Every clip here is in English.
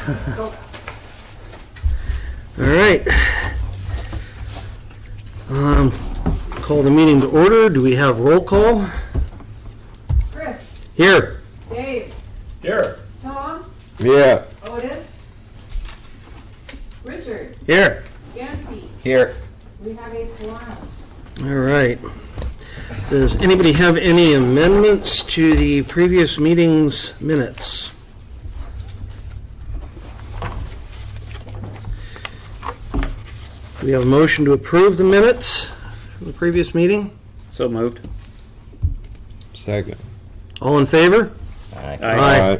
All right. Call the meeting to order. Do we have roll call? Chris. Here. Dave. Here. Tom. Yeah. Otis. Richard. Here. Yancy. Here. We have a quorum. All right. Does anybody have any amendments to the previous meeting's minutes? Do we have a motion to approve the minutes from the previous meeting? So moved. Second. All in favor? Aye.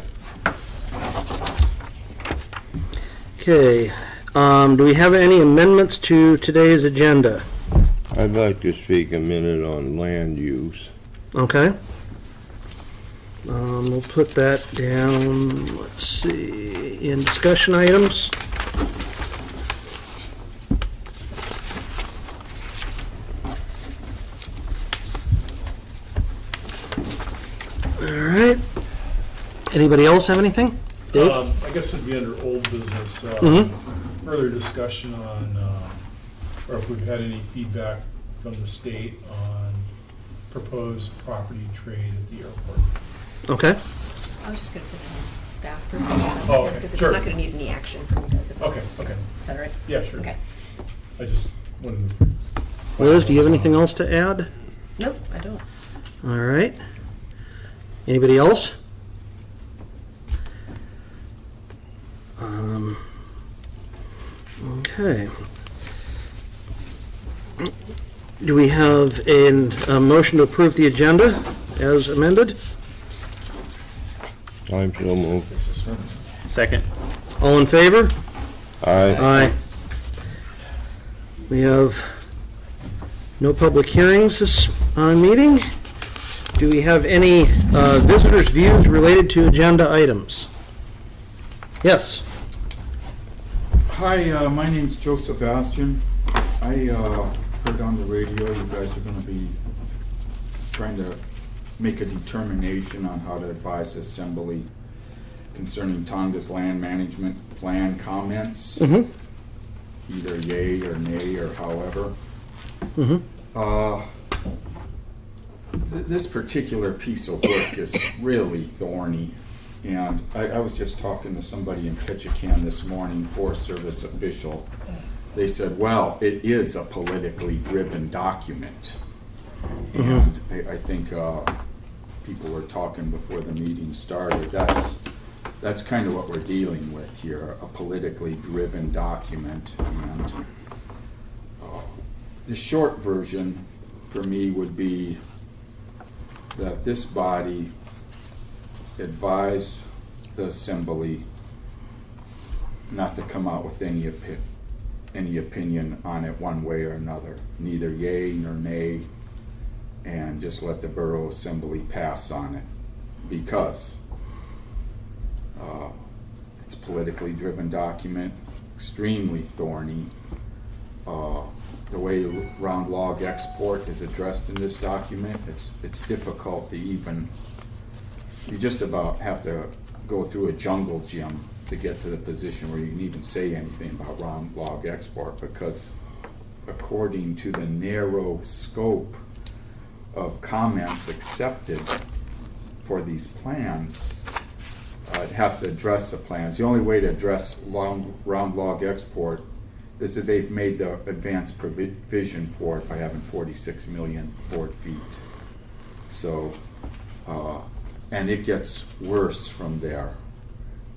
Okay. Do we have any amendments to today's agenda? I'd like to speak a minute on land use. Okay. We'll put that down, let's see, in discussion items. All right. Anybody else have anything? Dave? I guess it'd be under old business. Further discussion on, or if we've had any feedback from the state on proposed property trade at the airport. Okay. I was just going to put in staff review. Oh, okay, because it's sure. not going to need any action from you guys. Okay. Is that all right? Yeah, sure. Okay. I just wanted to. Liz, do you have anything else to add? Nope, I don't. All right. Anybody else? Okay. Do we have a motion to approve the agenda as amended? I'm so moved. Second. All in favor? Aye. Aye. We have no public hearings this meeting. Do we have any visitors' views related to agenda items? Yes. Hi, my name's Joe Sebastian. I heard on the radio you guys are going to be trying to make a determination on how to advise Assembly concerning Tongass land management plan comments, either yay or nay or however. This particular piece of work is really thorny. And I was just talking to somebody in Ketchikan this morning, Forest Service official. They said, well, it is a politically driven document. And I think people were talking before the meeting started. That's kind of what we're dealing with here, a politically driven document. And the short version for me would be that this body advise the Assembly not to come out with any opinion on it one way or another, neither yay nor nay, and just let the Borough Assembly pass on it, because it's a politically driven document, extremely thorny. The way round log export is addressed in this document, it's difficult to even. You just about have to go through a jungle gym to get to the position where you can even say anything about round log export, because according to the narrow scope of comments accepted for these plans, it has to address the plans. The only way to address round log export is that they've made the advanced provision for it by having 46 million board feet. So, and it gets worse from there.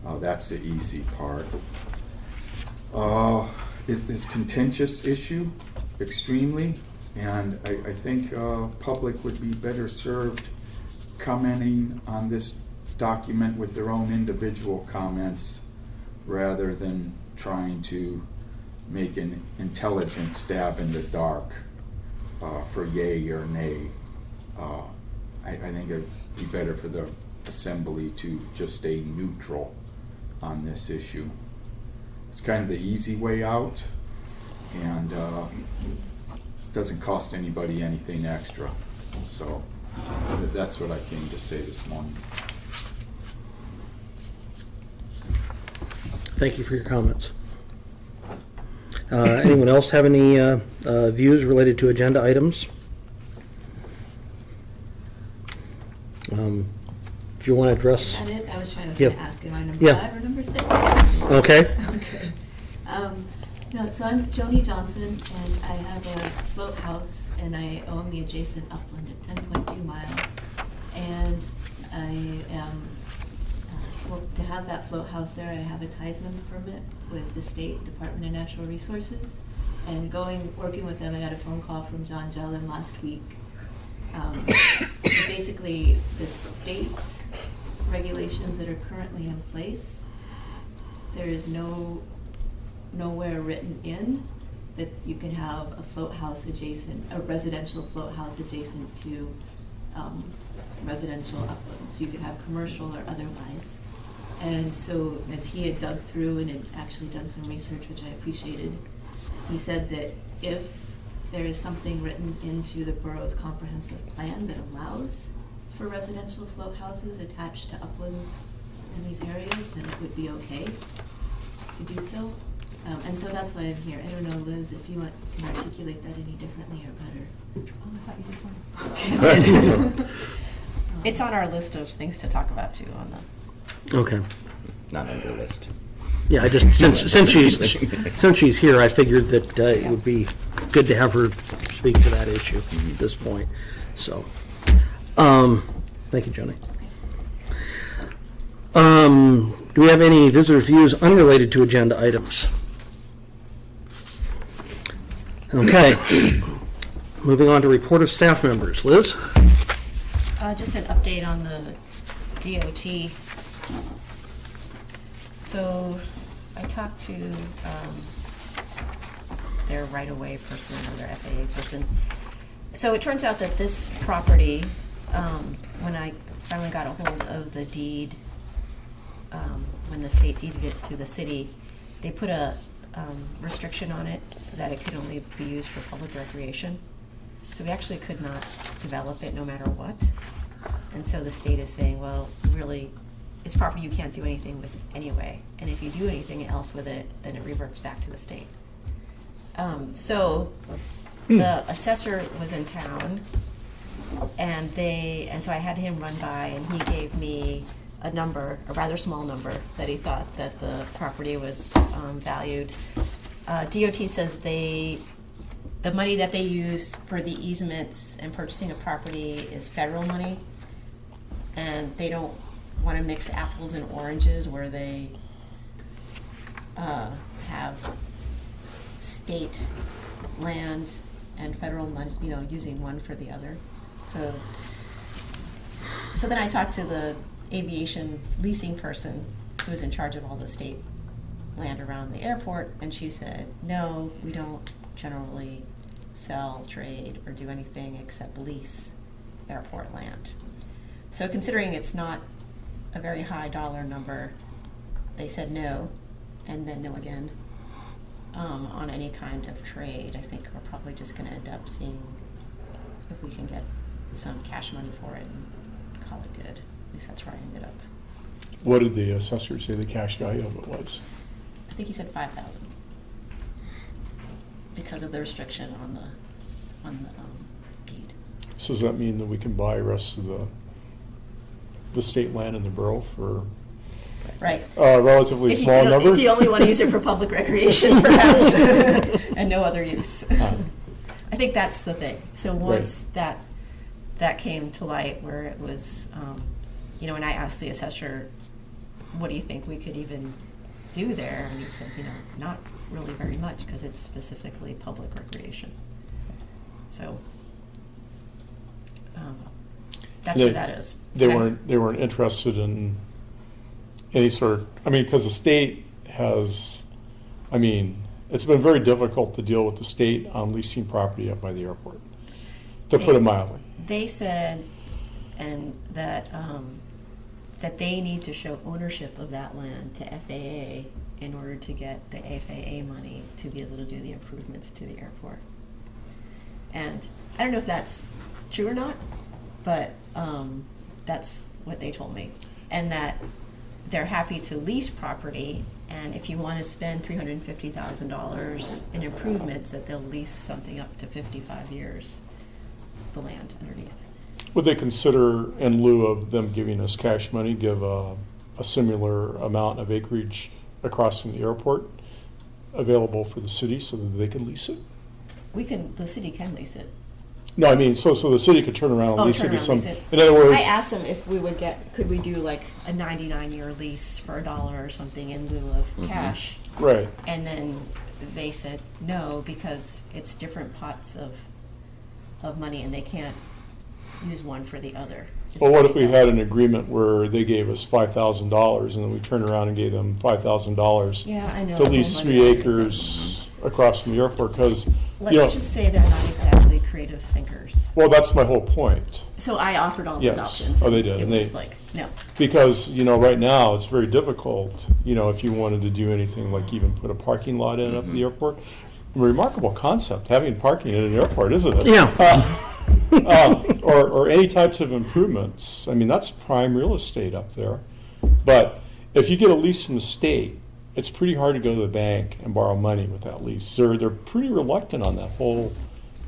That's the easy part. It is a contentious issue, extremely, and I think public would be better served commenting on this document with their own individual comments rather than trying to make an intelligent stab in the dark for yay or nay. I think it'd be better for the Assembly to just stay neutral on this issue. It's kind of the easy way out, and doesn't cost anybody anything extra. So that's what I came to say this morning. Thank you for your comments. Anyone else have any views related to agenda items? Do you want to address? Is that it? I was trying to Yep. ask, am I number Yeah. 5 or number 6? Okay. Okay. No, so I'm Joni Johnson, and I have a float house, and I own the adjacent upland at 10.2 Mile. And I am, well, to have that float house there, I have a tideman's permit with the State Department of Natural Resources. And working with them, I got a phone call from John Jellin last week. Basically, the state regulations that are currently in place, there is nowhere written in that you can have a float house adjacent, a residential float house adjacent to residential uplands. You could have commercial or otherwise. And so as he had dug through and had actually done some research, which I appreciated, he said that if there is something written into the borough's comprehensive plan that allows for residential float houses attached to uplands in these areas, then it would be okay to do so. And so that's why I'm here. I don't know, Liz, if you can articulate that any differently or better. Oh, I thought you did one. It's on our list of things to talk about too on the. Okay. Not on your list. Yeah, I just, since she's here, I figured that it would be good to have her speak to that issue at this point. So, thank you, Joni. Do we have any visitors' views unrelated to agenda items? Okay. Moving on to report of staff members. Liz? Just an update on the DOT. So I talked to their right-of-way person or their FAA person. So it turns out that this property, when I finally got a hold of the deed, when the state deeded it to the city, they put a restriction on it that it could only be used for public recreation. So we actually could not develop it no matter what. And so the state is saying, well, really, it's property you can't do anything with anyway. And if you do anything else with it, then it reverts back to the state. So the assessor was in town, and so I had him run by, and he gave me a number, a rather small number, that he thought that the property was valued. DOT says the money that they use for the easements and purchasing a property is federal money, and they don't want to mix apples and oranges where they have state land and federal money, using one for the other. So then I talked to the aviation leasing person who's in charge of all the state land around the airport, and she said, no, we don't generally sell, trade, or do anything except lease airport land. So considering it's not a very high dollar number, they said no, and then no again, on any kind of trade. I think we're probably just going to end up seeing if we can get some cash money for it and call it good. At least that's where I ended up. What did the assessor say the cash value of it was? I think he said 5,000 because of the restriction on the deed. So does that mean that we can buy the rest of the state land in the borough for Right. a relatively small number? If you only want to use it for public recreation, perhaps, and no other use. I think that's the thing. So once that came to light, where it was, and I asked the assessor, what do you think we could even do there? And he said, not really very much, because it's specifically public recreation. So that's where that is. They weren't interested in any sort of, because the state has, it's been very difficult to deal with the state on leasing property up by the airport, to put it mildly. They said, and that they need to show ownership of that land to FAA in order to get the FAA money to be able to do the improvements to the airport. And I don't know if that's true or not, but that's what they told me. And that they're happy to lease property, and if you want to spend $350,000 in improvements, that they'll lease something up to 55 years, the land underneath. Would they consider, in lieu of them giving us cash money, give a similar amount of acreage across from the airport available for the city so that they can lease it? The city can lease it. No, I mean, so the city could turn around and lease it turn to around, some. lease it. In other words, I asked them if we would could we do like a 99-year lease for $1 or something in lieu of cash? right. And then they said no, because it's different pots of money and they can't use one for the other. Well, what if we had an agreement where they gave us $5,000 and then we turned around and gave them $5,000 Yeah, I know. to lease Money 3 and everything. acres across from the airport? Because, Let's just say they're not exactly creative thinkers. well, that's my whole point. So I offered all Yes. those options. Oh, they and did, It and was they- like, no. Because, right now, it's very difficult, if you wanted to do anything like even put a parking lot in at the airport. Remarkable concept, having parking in an airport, isn't it? Yeah. Or any types of improvements. I mean, that's prime real estate up there. But if you get a lease from the state, it's pretty hard to go to the bank and borrow money with that lease. They're pretty reluctant on that whole,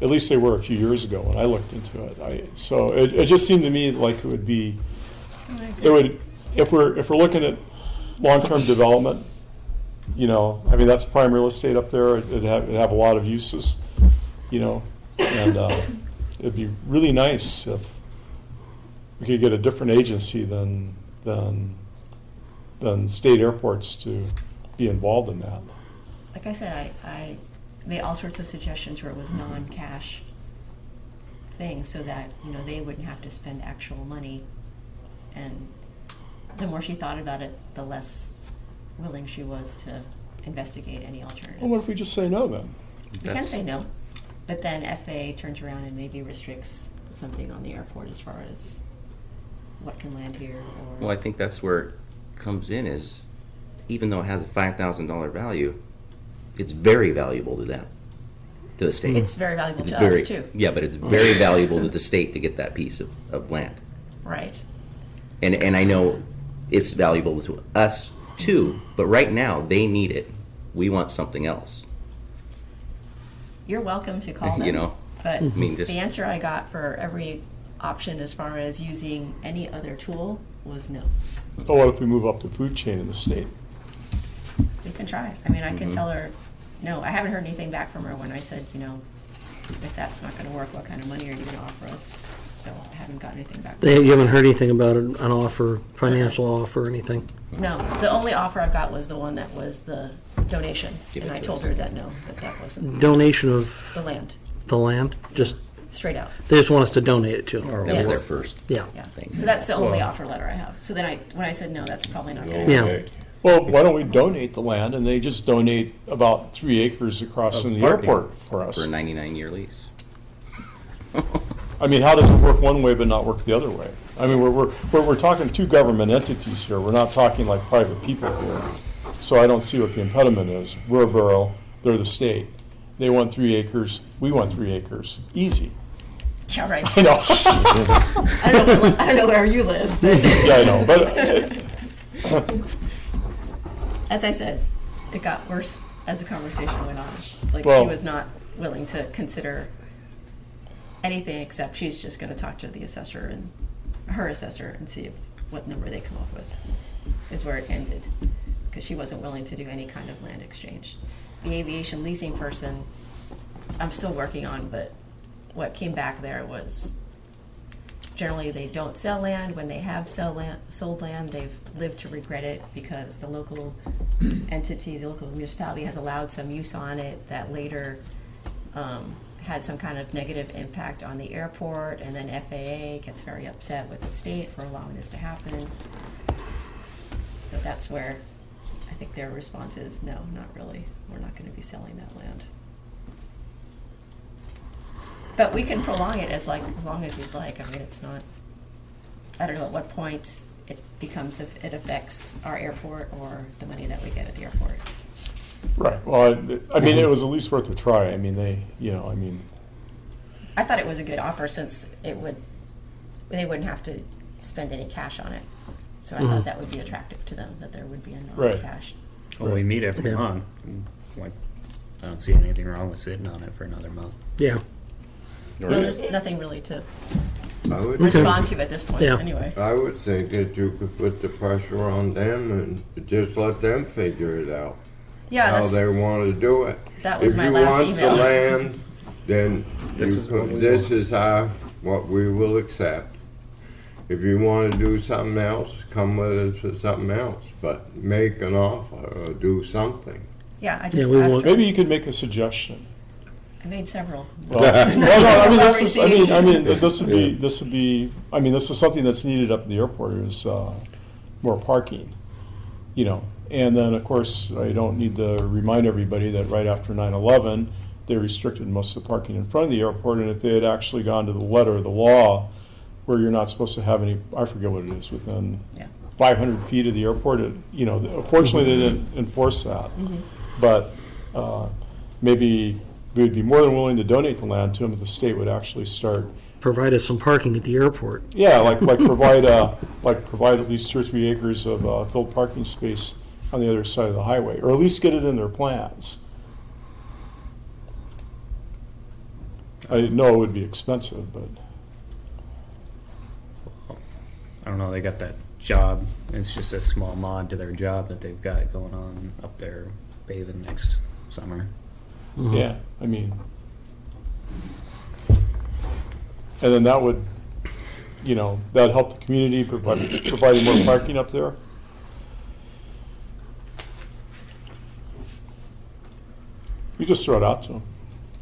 at least they were a few years ago when I looked into it. So it just seemed to me like it would be, if we're looking at long-term development, I mean, that's prime real estate up there. It'd have a lot of uses, and it'd be really nice if we could get a different agency than state airports to be involved in that. Like I said, I made all sorts of suggestions where it was non-cash things so that, they wouldn't have to spend actual money. And the more she thought about it, the less willing she was to investigate any alternatives. Well, what if we just say no then? You can say no, but then FAA turns around and maybe restricts something on the airport as far as what can land here or... Well, I think that's where it comes in is, even though it has a $5,000 value, it's very valuable to them, to the state. It's very valuable to very, us, too. Yeah, but it's very valuable to the state to get that piece of land. Right. And I know it's valuable to us, too, but right now, they need it. We want something else. You're welcome to call them. You know, But mean, just- the answer I got for every option as far as using any other tool was no. Oh, what if we move up the food chain in the state? We can try. I mean, I can tell her, no, I haven't heard anything back from her when I said, if that's not going to work, what kind of money are you going to offer us? So I haven't got anything back. You haven't heard anything about an offer, financial offer or anything? No, the only offer I got was the one that was the donation. Give And it I to told us. her that no, that wasn't Donation of the land, the land? Just, straight out. they just want us to donate it to them? That was Yes. their first. Yeah. Yeah. Thing. So that's the only Well- offer letter I have. So then when I said no, that's probably not going to Yeah. Okay. Well, why don't we donate the land and they just donate about 3 acres across from the parking. airport for us? For a 99-year lease. I mean, how does it work one way but not work the other way? I mean, we're talking two government entities here. We're not talking like private people here. So I don't see what the impediment is. We're a borough, they're the state. They want 3 acres, we want 3 acres. Easy. Yeah, right. I know. I don't know where you live, but Yeah, I know, but as I said, it got worse as the conversation went on. Like, Well- she was not willing to consider anything except she's just going to talk to the assessor and her assessor and see what number they come up with, is where it ended, because she wasn't willing to do any kind of land exchange. The aviation leasing person, I'm still working on, but what came back there was generally they don't sell land. When they have sold land, they've lived to regret it because the local entity, the local municipality has allowed some use on it that later had some kind of negative impact on the airport, and then FAA gets very upset with the state for allowing this to happen. So that's where I think their response is, no, not really. We're not going to be selling that land. But we can prolong it as long as you'd like. I mean, it's not, I don't know at what point it becomes, if it affects our airport or the money that we get at the airport. right, well, I mean, it was at least worth a try. I mean, I thought it was a good offer since they wouldn't have to spend any cash on it. So I thought that would be attractive to them, that there would be a Right. non-cash. Well, we meet every Yeah. month. Like, I don't see anything wrong with sitting on it for another month. Yeah, Well, there's nothing really to I would respond to at this point, Yeah. anyway. I would think that you could put the pressure on them and just let them figure it out. Yeah, How that's, they want to do it. that was my last If you email. want the land, then This is what we this is what we will accept. If you want to do something else, come with us for something else, but make an offer or do something. Yeah, I Yeah, just we asked want- her. Maybe you could make a suggestion. I made several. Well, no, I mean, Well this is, I mean, this is something that's needed up in the airport is, more parking, you know. And then, of course, I don't need to remind everybody that right after 9/11, they restricted most of the parking in front of the airport, and if they had actually gone to the letter of the law, where you're not supposed to have any, I forget what it is, within Yeah. 500 feet of the airport, you know, fortunately, they didn't enforce that. But maybe we would be more than willing to donate the land to them if the state would actually start, provide us some parking at the airport. yeah, like provide at least 2 or 3 acres of filled parking space on the other side of the highway, or at least get it in their plans. I know it would be expensive, but I don't know, they got that job. It's just a small mod to their job that they've got going on up there bathing next summer. yeah, I mean, and then that would, you know, that'd help the community providing more parking up there. You just throw it out to them.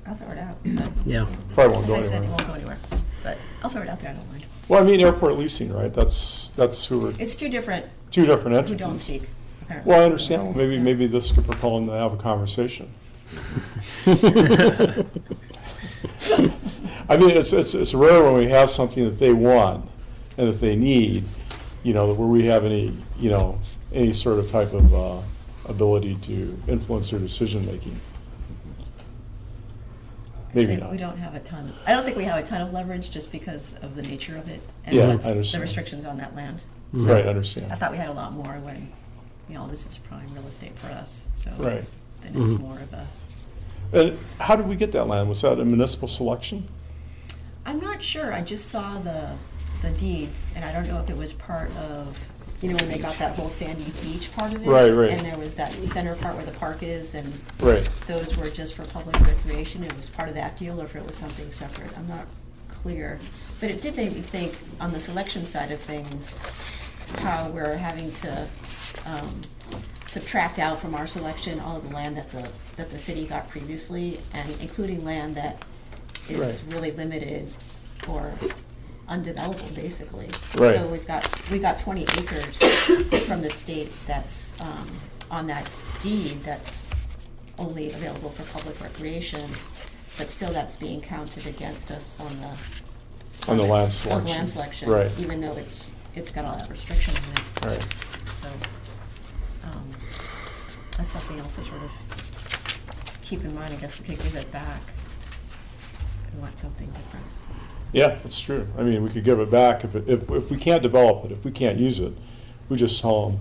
I'll throw it out. But Yeah, Probably won't as go I said, it anywhere. won't go anywhere. But I'll throw it out there, I don't mind. Well, I mean, airport leasing, right? That's who are It's two different two different who entities. don't speak, apparently. Well, I understand. Well, maybe this could propel them to have a conversation. I mean, it's rare when we have something that they want and that they need, you know, where we have any, you know, any sort of type of ability to influence their decision making. Maybe So not. we don't have a ton, I don't think we have a ton of leverage just because of the nature of it. Yeah, I And the understand. restrictions on that land. Right, I I understand. thought we had a lot more when, you know, this is prime real estate for us, so. Right. Then it's more of a, And how did we get that land? Was that a municipal selection? I'm not sure, I just saw the deed, and I don't know if it was part of, you know, when they got that whole Sandy Beach part of it. Right, right. And there was that center part where the park is, and Right. those were just for public recreation, it was part of that deal, or if it was something separate, I'm not clear. But it did make me think, on the selection side of things, how we're having to subtract out from our selection all of the land that the city got previously, and including land that is Right. really limited or undevelopable, basically. Right. So we've got 20 acres from the state that's on that deed that's only available for public recreation, but still that's being counted against us on the land selection. on land selection, Right. even though it's got all that restriction on it. Right. So that's something else to sort of keep in mind. I guess we could give it back. We want something different. Yeah, that's true. I mean, we could give it back if we can't develop it, if we can't use it, we just tell them,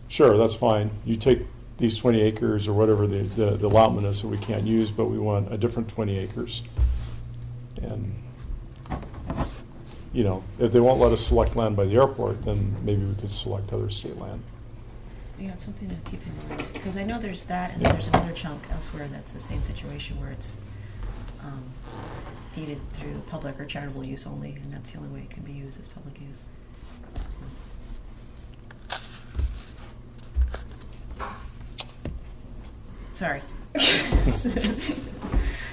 sure, that's fine. You take these 20 acres or whatever the allotment is that we can't use, but we want a different 20 acres. And, you know, if they won't let us select land by the airport, then maybe we could select other state land. Yeah, it's something to keep in mind, because I know there's that, and then there's another chunk elsewhere that's the same situation where it's deeded through public or charitable use only, and that's the only way it can be used as public use. Sorry.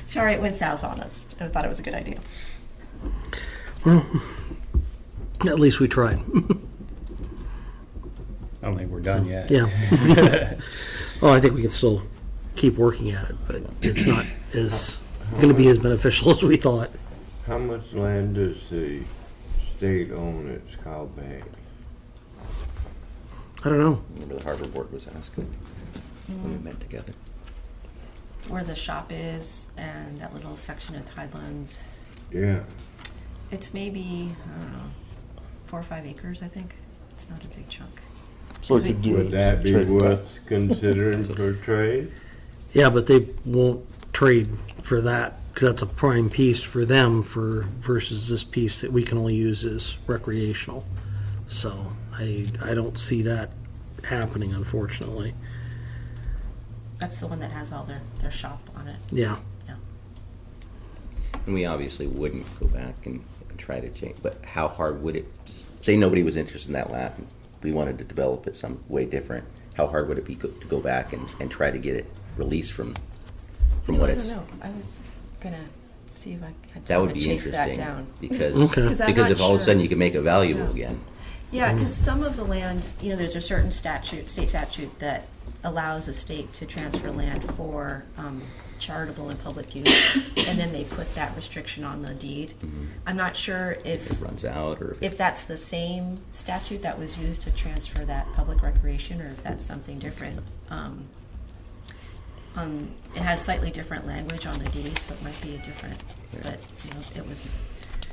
Sorry it went south on us. I thought it was a good idea. well, at least we tried. I don't think we're done yet. Yeah. Well, I think we can still keep working at it, but it's not as, going to be as beneficial as we thought. How much land does the state own at Scow Bay? I don't know. Remember the harbor board was asking when we met together. Where the shop is and that little section of Tidelands, Yeah, it's maybe, I don't know, 4 or 5 acres, I think. It's not a big chunk. So we could do Would it. that be trade worth considering for trade? Yeah, but they won't trade for that, because that's a prime piece for them versus this piece that we can only use as recreational. So I don't see that happening, unfortunately. That's the one that has all their shop on it. Yeah. Yeah. And we obviously wouldn't go back and try to change, but how hard would it, say nobody was interested in that lot, and we wanted to develop it some way different, how hard would it be to go back and try to get it released from what it's? I don't know. I was gonna see if I had That time would to be chase that interesting, down. because, Okay. 'Cause I'm because not if all of a sudden sure. you can make it valuable Yeah. again. Yeah, because some of the land, there's a certain state statute that allows a state to transfer land for charitable and public use, and then they put that restriction on the deed. I'm not sure If it runs out, or if that's the same statute that was used to transfer that public recreation, or if that's something different. It has slightly different language on the deed, so it might be a different, but, it was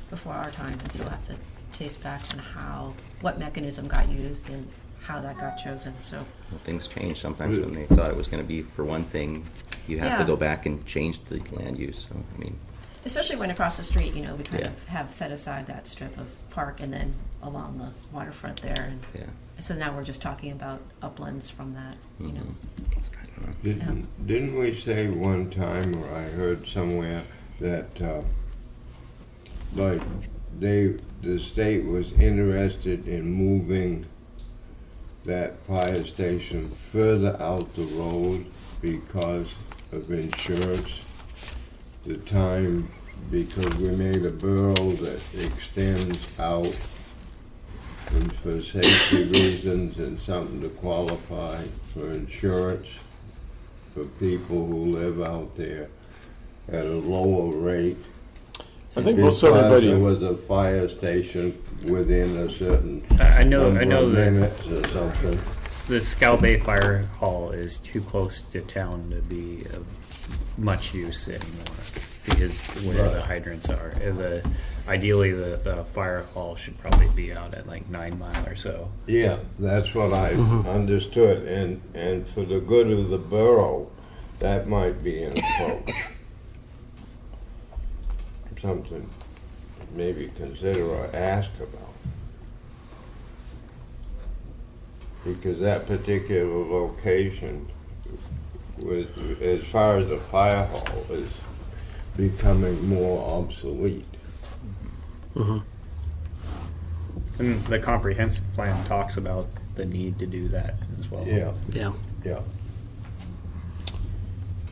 before our time, and so we'll have to chase back on what mechanism got used and how that got chosen, so. well, things change sometimes. When they thought it was going to be for one thing, you have to Yeah. go back and change the land use. So I mean, Especially when across the street, we kind Yeah. of have set aside that strip of park and then along the waterfront there, and yeah. so now we're just talking about uplands from that, It's kind of, Didn't we say one time, or I heard somewhere, that, like, the state was interested in moving that fire station further out the road because of insurance? The time, because we made a borough that extends out, and for safety reasons and something to qualify for insurance for people who live out there at a lower rate. I think most Because everybody. there was a fire station within a certain I know number of that minutes or something. the Scow Bay Fire Hall is too close to town to be of much use anymore, because where the hydrants are. Ideally, the fire hall should probably be out at like 9 Mile or so. Yeah, that's what I understood, and for the good of the borough, that might be an approach. Something maybe consider or ask about. Because that particular location, as far as the fire hall, is becoming more obsolete. And the comprehensive plan talks about the need to do that as well. Yeah, Yeah. yeah.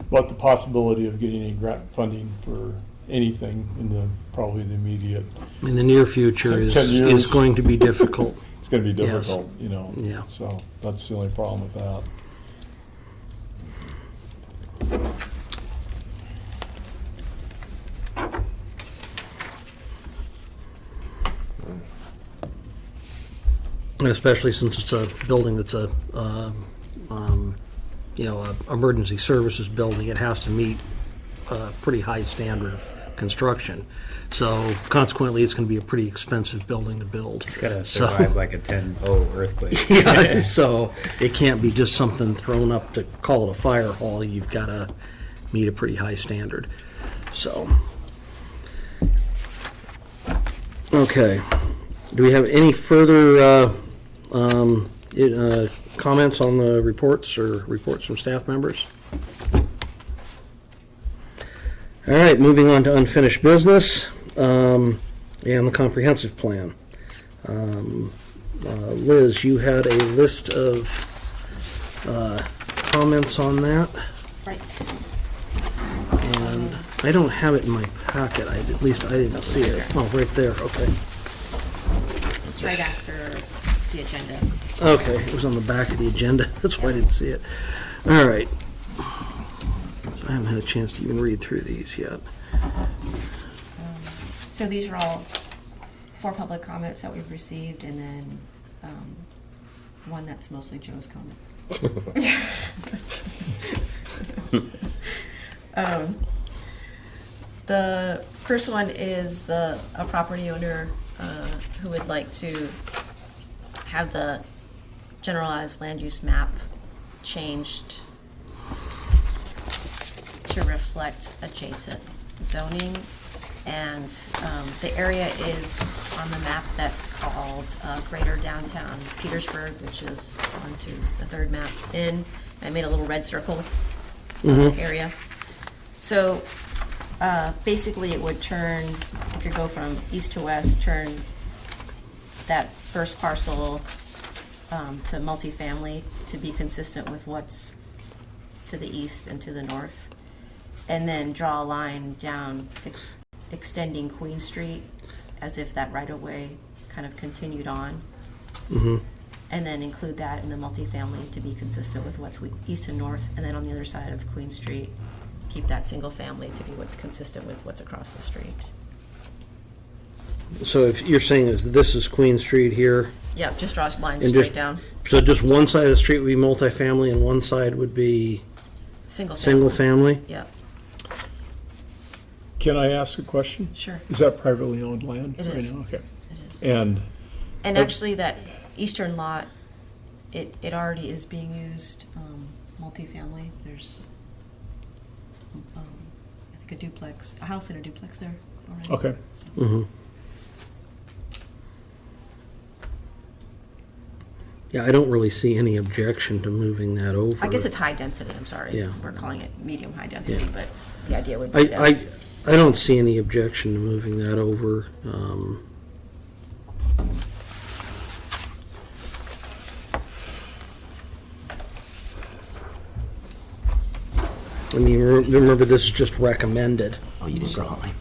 But the possibility of getting any grant funding for anything in probably the immediate, In the near future is 10 years. is going to be difficult. it's going to be Yes. difficult, Yeah. So that's the only problem with that. And especially since it's a building that's a emergency services building, it has to meet a pretty high standard of construction. So consequently, it's going to be a pretty expensive building to build. It's got to So- survive like a 10-0 earthquake. Yeah, so it can't be just something thrown up to call it a fire hall. You've got to meet a pretty high standard. So, okay. Do we have any further comments on the reports or reports from staff members? All right, moving on to unfinished business and the comprehensive plan. Liz, you had a list of comments on that, Right. and I don't have it in my packet. At least I didn't see it. Oh, right there, okay. It's right after the agenda. Okay, it was on the back of the agenda. That's why I didn't see it. All right. I haven't had a chance to even read through these yet. So these are all 4 public comments that we've received, and then one that's mostly Joe's comment. The first one is a property owner who would like to have the generalized land use map changed to reflect adjacent zoning. And the area is on the map that's called Greater Downtown Petersburg, which is onto the third map in. I made a little red circle area. So basically it would turn, if you go from east to west, turn that first parcel to multifamily to be consistent with what's to the east and to the north. And then draw a line down extending Queen Street as if that right-of-way kind of continued on. And then include that in the multifamily to be consistent with what's east and north. And then on the other side of Queen Street, keep that single family to be what's consistent with what's across the street. So if you're saying is this is Queen Street here, Yeah, just draw lines And straight just- down. so just one side of the street would be multifamily and one side would be Single single family? Yeah, Can I ask a question? sure, Is that privately owned land? It right is. now? Okay. it is. And, And actually, that eastern lot, it already is being used multifamily. There's, I think a duplex, a house and a duplex there already. okay. So- Mm-hmm. Yeah, I don't really see any objection to moving that over. I guess it's high density, I'm sorry. Yeah. We're calling it medium high density, Yeah. but the idea would be that. I don't see any objection to moving that over. I mean, remember, this is just recommended. Oh, you didn't draw a line.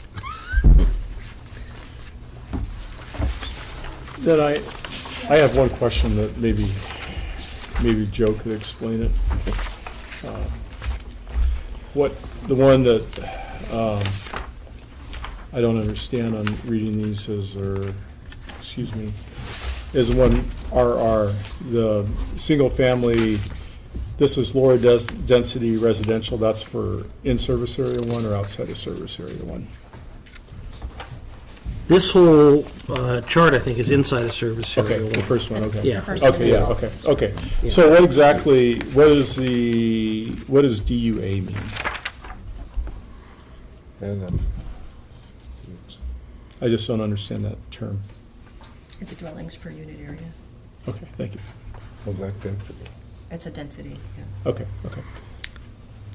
Then I have one question that maybe Joe could explain it. What, the one that I don't understand on reading these is, excuse me, is the one RR, the single family, this is lower density residential, that's for in-service area one or outside of service area one? This whole chart, I think, is inside of service area Okay, the one. first one, okay. Yeah. The first one Okay, yeah, is- okay. Yeah. So what does DUA mean? I just don't understand that term. It's dwellings per unit area. Okay, thank you. It's a density, yeah. Okay.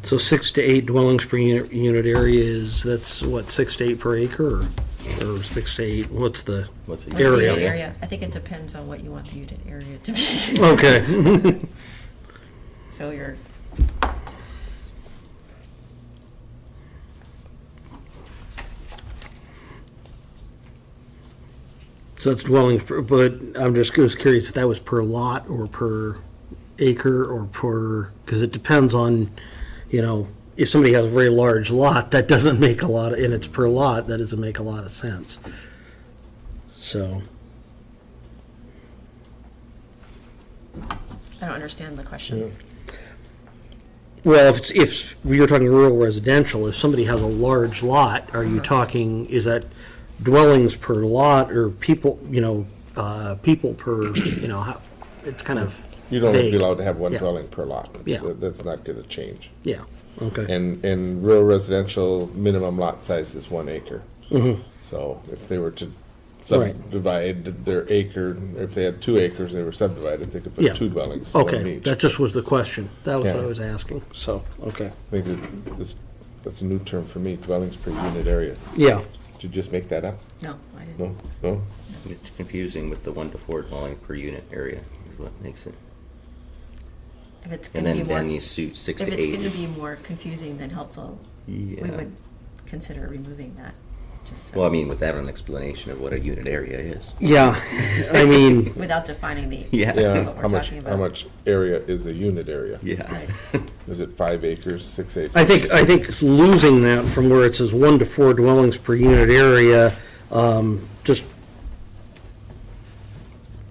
So 6 to 8 dwellings per unit area is, that's what, 6 to 8 per acre, or 6 to 8, what's the What's the What's the area? unit area? I think it depends on what you want the unit area to be. Okay. So you're, So it's dwellings, but I'm just was curious if that was per lot or per acre or per, because it depends on, if somebody has a very large lot, that doesn't make a lot, and it's per lot, that doesn't make a lot of sense. So, I don't understand the question. well, if we were talking rural residential, if somebody has a large lot, are you talking, is that dwellings per lot or people, people per, it's kind of You'd only vague. be allowed to have one Yeah. dwelling per lot. Yeah. That's not gonna change. Yeah, okay. And rural residential, minimum lot size is 1 acre. Mhm. So if they were to Right. subdivide their acre, if they had 2 acres, they were subdivided, they could Yeah. put 2 dwellings, one Okay, each. that just was the question. That was what I Yeah. was asking, so, okay. I think that's a new term for me, dwellings per unit area. Yeah, Did you just make that up? No, I didn't. No? No? It's confusing with the 1 to 4 dwelling per unit area is what makes it. If it's And going to be then more, you suit 6 if to it's 8. going to be more confusing than helpful, we Yeah. would consider removing that, just so. Well, I mean, without an explanation of what a unit area is. yeah, I mean, Without defining the. Yeah. Yeah, What we're how much, talking how about. much area is a unit area? Yeah. Right. Is it 5 acres, 6 acres? I think losing that from where it says 1 to 4 dwellings per unit area, just,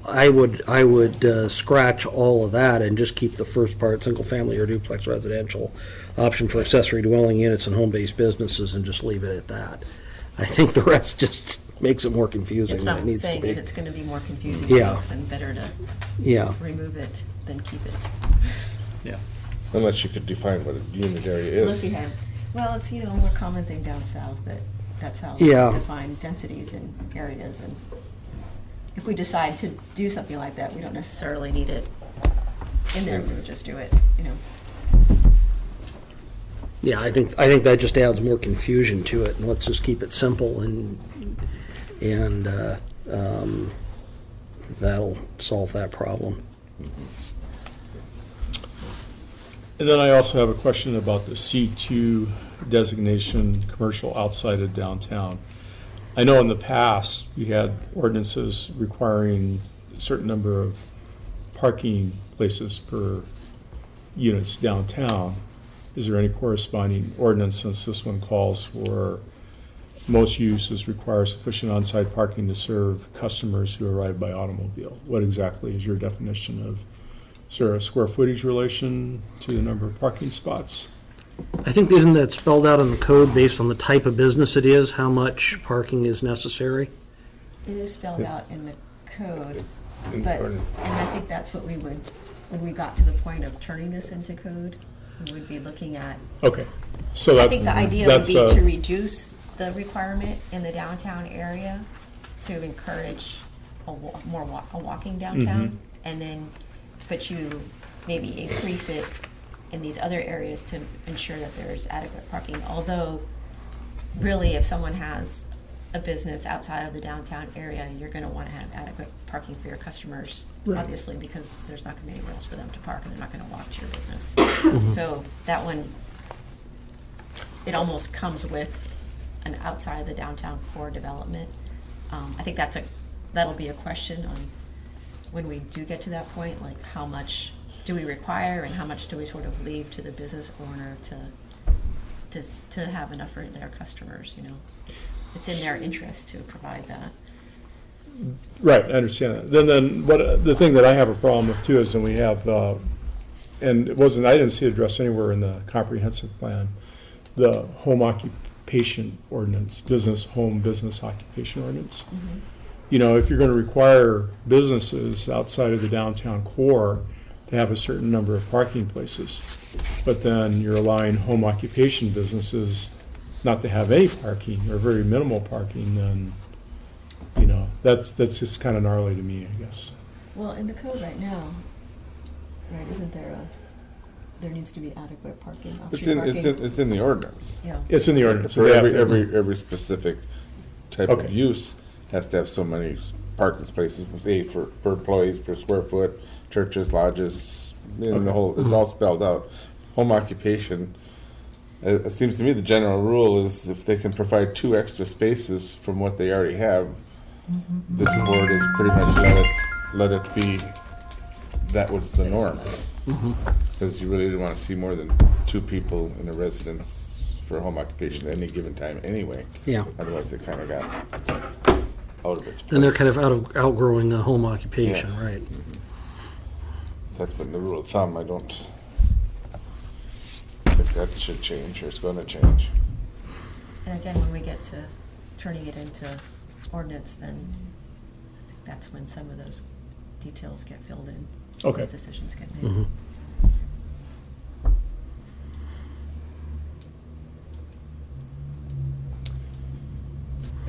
I would scratch all of that and just keep the first part, single-family or duplex residential, option for accessory dwelling units and home-based businesses, and just leave it at that. I think the rest just, makes it more confusing It's than not it needs to saying if be. it's gonna be more confusing to Yeah. folks, then better to Yeah, remove it than keep it. Yeah. Unless you could define what a unit area is. Unless we had, well, it's, you know, a more common thing down south, that that's how Yeah. we define densities in areas, and if we decide to do something like that, we don't necessarily need it in there, we would just do it, you know. yeah, I think that just adds more confusion to it, and let's just keep it simple, and that'll solve that problem. And then I also have a question about the C2 designation, commercial outside of downtown. I know in the past, we had ordinances requiring a certain number of parking places per units downtown. Is there any corresponding ordinance, since this one calls for most uses require sufficient on-site parking to serve customers who arrive by automobile? What exactly is your definition of, is there a square footage relation to the number of parking spots? I think isn't that spelled out in the code based on the type of business it is, how much parking is necessary? It is spelled out in the code, In the but, ordinance. and I think that's what we would, when we got to the point of turning this into code, we would be looking at, Okay, so that, I think the idea would that's be to a, reduce the requirement in the downtown area to encourage a walking downtown, Mhm. and then, but you maybe increase it in these other areas to ensure that there's adequate parking. Although, really, if someone has a business outside of the downtown area, you're gonna wanna have adequate parking for your customers, Right. obviously, because there's not gonna be anywhere else for them to park, and they're not gonna walk to your business. So that one, it almost comes with an outside of the downtown core development. I think that'll be a question on when we do get to that point, like how much do we require and how much do we sort of leave to the business owner to have enough for their customers, you know? It's in their interest to provide that. right, I understand that. Then what, the thing that I have a problem with too is, and we have, and it wasn't, I didn't see it addressed anywhere in the comprehensive plan, the home occupation ordinance, business occupation ordinance. You know, if you're gonna require businesses outside of the downtown core to have a certain number of parking places, but then you're allowing home occupation businesses not to have any parking or very minimal parking, then, you know, that's just kind of gnarly to me, I guess. Well, in the code right now, right, isn't there there needs to be adequate parking, off-street parking? It's in the ordinance. Yeah. It's in the ordinance. so For they have every, to- every specific type of Okay. use has to have so many parking spaces, say, for employees per square foot, churches, lodges, and the whole, it's all spelled out. Home occupation, it seems to me the general rule is if they can provide 2 extra spaces from what they already have, this board is pretty much let it be, that was the norm. Because you really didn't want to see more than 2 people in a residence for home occupation at any given time anyway. Yeah. Otherwise, it kind of got out of its place. Then they're kind of outgrowing the home occupation, Yes. right? That's been the rule of thumb. I don't think that should change, or it's going to change. And again, when we get to turning it into ordinance, then I think that's when some of those details get filled in. Okay. Those decisions get made. Mhm.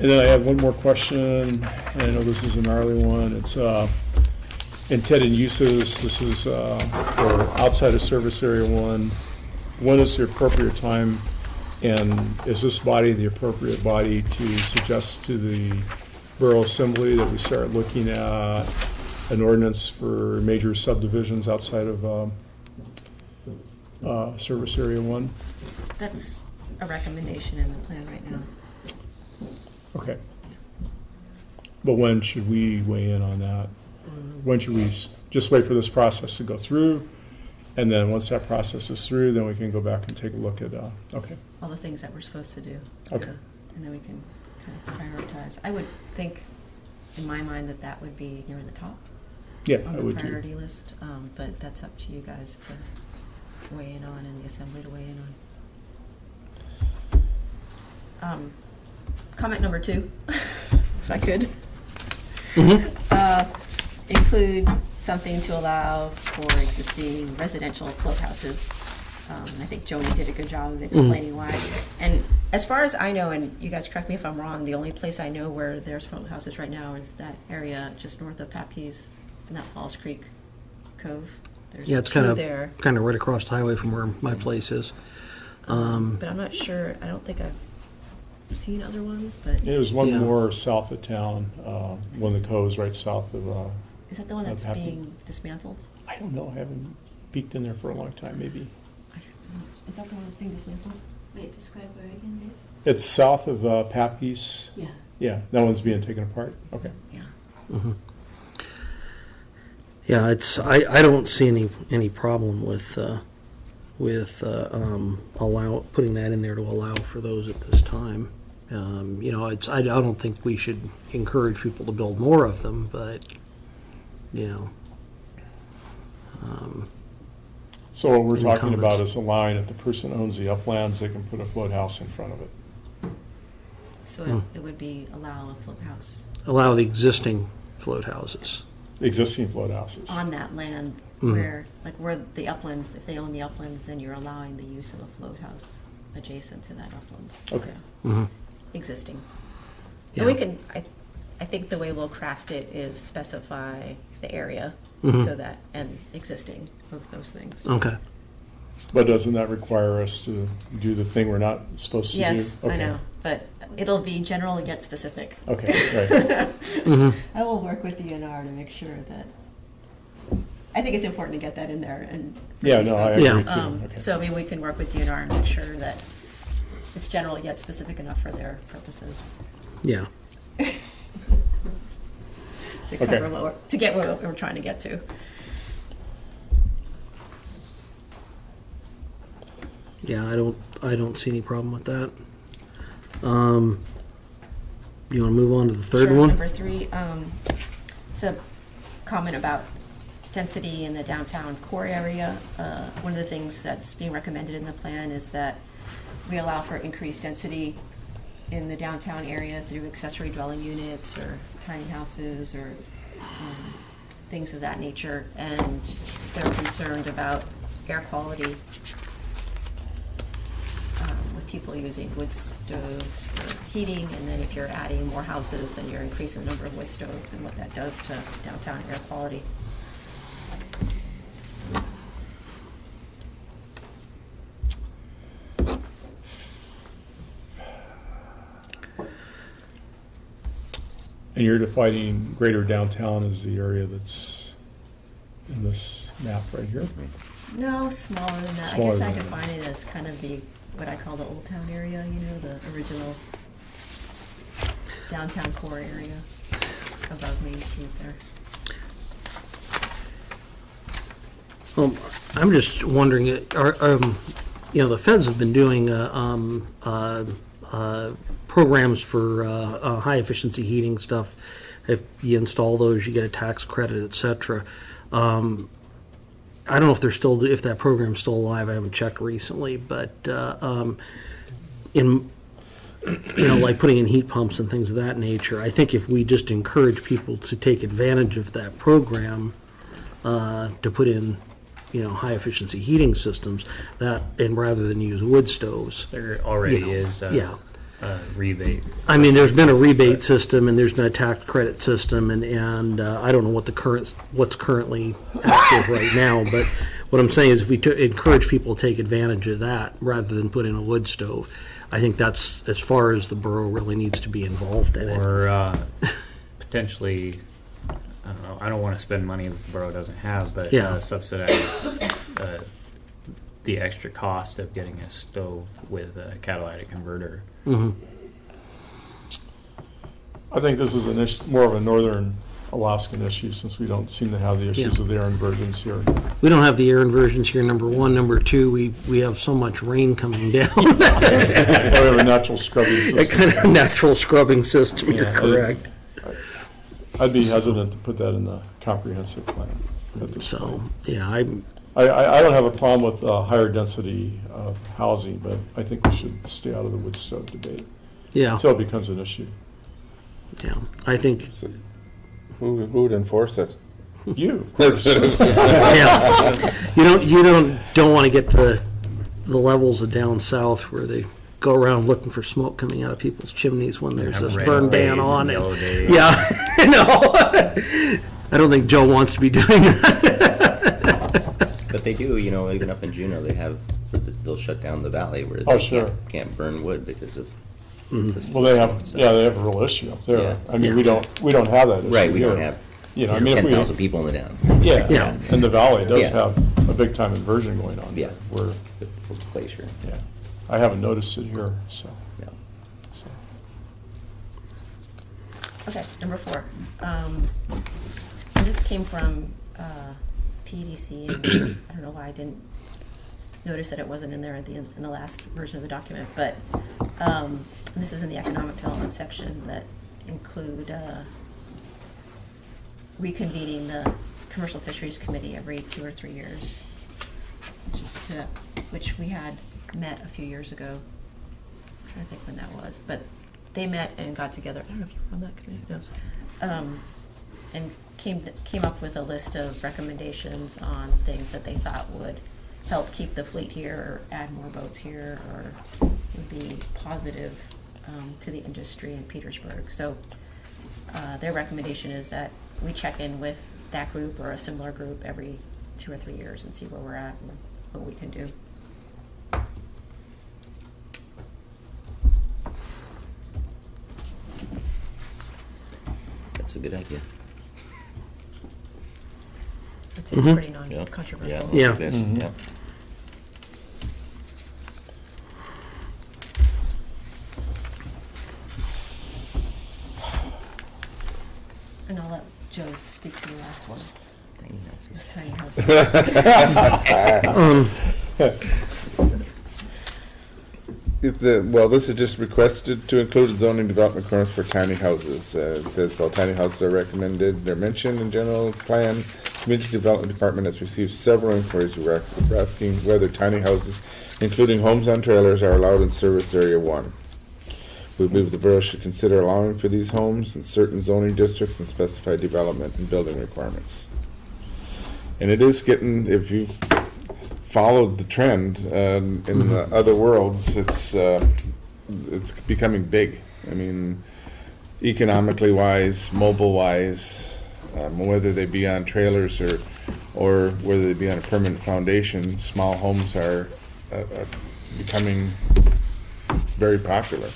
And then I have one more question, and I know this is a gnarly one. It's intended uses. This is for outside of service area 1. When is the appropriate time, and is this body the appropriate body to suggest to the Borough Assembly that we start looking at an ordinance for major subdivisions outside of service area 1? That's a recommendation in the plan right now. Okay. But when should we weigh in on that? When should we just wait for this process to go through? And then once that process is through, then we can go back and take a look at, okay. All the things that we're supposed to do. Okay. Yeah. And then we can kind of prioritize. I would think, in my mind, that would be near the top Yeah, on I the would too. priority list, but that's up to you guys to weigh in on and the assembly to weigh in on. Comment number 2. if I could. Include something to allow for existing residential float houses. I think Joni did a good job of explaining why. And as far as I know, and you guys correct me if I'm wrong, the only place I know where there's float houses right now is that area just north of Papke's in that Falls Creek Cove. There's Yeah, it's two there. kind of right across the highway from where my place is. But I'm not sure, I don't think I've seen other ones, but There's one Yeah. more south of town, one of the coves right south of, is that the one that's Happy. being dismantled? I don't know, I haven't peeked in there for a long time, maybe. Is that the one that's being dismantled? Wait, describe where again, Dave? It's south of Papke's. Yeah. Yeah, that one's being taken apart, okay. Yeah. Yeah, I don't see any problem with putting that in there to allow for those at this time. You know, I don't think we should encourage people to build more of them, but you know. So what we're Any talking about comments? is allowing if the person owns the uplands, they can put a float house in front of it. So it would be allow a float house Allow the existing float houses. Existing float houses. on that land where, like where the uplands, if they own the uplands, then you're allowing the use of a float house adjacent to that uplands. Okay. Mm-hmm. Existing. Yeah. And we can, I think the way we'll craft it is specify the area Mhm. so that, and existing, both those things. Okay. But doesn't that require us to do the thing we're not supposed to do? Yes, I Okay. know, but it'll be general yet specific. Okay, right. I will work with DNR to make sure that, I think it's important to get that in there and. for Yeah, these no, I folks. agree Yeah. too. Okay. So maybe we can work with DNR and make sure that it's general yet specific enough for their purposes. Yeah. To Okay. cover what we're, to get what we're trying to get to. Yeah, I don't see any problem with that. You want to move on to the third Sure. one? Number 3, it's a comment about density in the downtown core area. One of the things that's being recommended in the plan is that we allow for increased density in the downtown area through accessory dwelling units or tiny houses or things of that nature. And they're concerned about air quality with people using wood stoves for heating. And then if you're adding more houses, then you're increasing the number of wood stoves and what that does to downtown air quality. And you're defining greater downtown as the area that's in this map right here? No, smaller than that. Smaller I guess I than could that. find it as kind of the, what I call the Old Town area, you know, the original downtown core area above Main Street there. I'm just wondering, you know, the feds have been doing programs for high efficiency heating stuff. If you install those, you get a tax credit, et cetera. I don't know if they're still, if that program's still alive. I haven't checked recently, but in, you know, like putting in heat pumps and things of that nature, I think if we just encourage people to take advantage of that program, to put in, you know, high efficiency heating systems, that, and rather than use wood stoves. There already You know, is yeah. a rebate. I mean, there's been a rebate system and there's been a tax credit system, and I don't know what what's currently active right now, but what I'm saying is if we encourage people to take advantage of that rather than put in a wood stove, I think that's as far as the borough really needs to be involved in it. Or potentially, I don't know, I don't want to spend money that the borough doesn't have, but Yeah. subsidize the extra cost of getting a stove with a catalytic converter. Mhm. I think this is an issue, more of a northern Alaskan issue, since we don't seem to have the issues Yeah. of the air inversions here. We don't have the air inversions here, number one. Number two, we have so much rain coming down. We have a natural scrubbing A system. kind of natural scrubbing system, you're Yeah, correct. I'd be hesitant to put that in the comprehensive plan at this So, point. yeah, I don't have a problem with higher density of housing, but I think we should stay out of the wood stove debate yeah. until it becomes an issue. Yeah, I think, Who would enforce it? You. That's what I'm saying. yeah, you don't want to get to the levels of down south where they go around looking for smoke coming out of people's chimneys when there's Have this red burn ban days and on. yellow days. Yeah, I know. I don't think Joe wants to be doing that. But they do, even up in Juneau, they'll shut down the valley where Oh, they sure. can't burn wood because of. Well, they have a real issue up there. Yeah. I mean, Yeah. we don't have that issue Right, we don't here. have I mean, if 10,000 we, people in the town. yeah, and the valley does Yeah. have a big time inversion going on there. Yeah. Where, Glacier. yeah, I haven't noticed it here, so. Yeah. Okay, number 4. And this came from PDC, and I don't know why I didn't notice that it wasn't in there in the last version of the document, but this is in the economic development section that include reconvening the Commercial Fisheries Committee every 2 or 3 years, which we had met a few years ago. I'm trying to think when that was, but they met and got together. I don't know if you were on that committee. No. And came up with a list of recommendations on things that they thought would help keep the fleet here, or add more boats here, or would be positive to the industry in Petersburg. So their recommendation is that we check in with that group or a similar group every 2 or 3 years and see where we're at and what we can do. That's a good idea. It's pretty non-controversial. Yeah. Yeah. And I'll let Joe speak to the last one, Tiny houses. this tiny house. Well, this is just requested to include zoning development requirements for tiny houses. It says, well, tiny houses are recommended, they're mentioned in general plan. Community Development Department has received several inquiries asking whether tiny houses, including homes on trailers, are allowed in Service Area 1. We believe the borough should consider allowing for these homes in certain zoning districts and specify development and building requirements. And it is getting, if you've followed the trend in the other worlds, it's becoming big. I mean, economically wise, mobile wise, whether they be on trailers or whether they be on a permanent foundation, small homes are becoming very popular.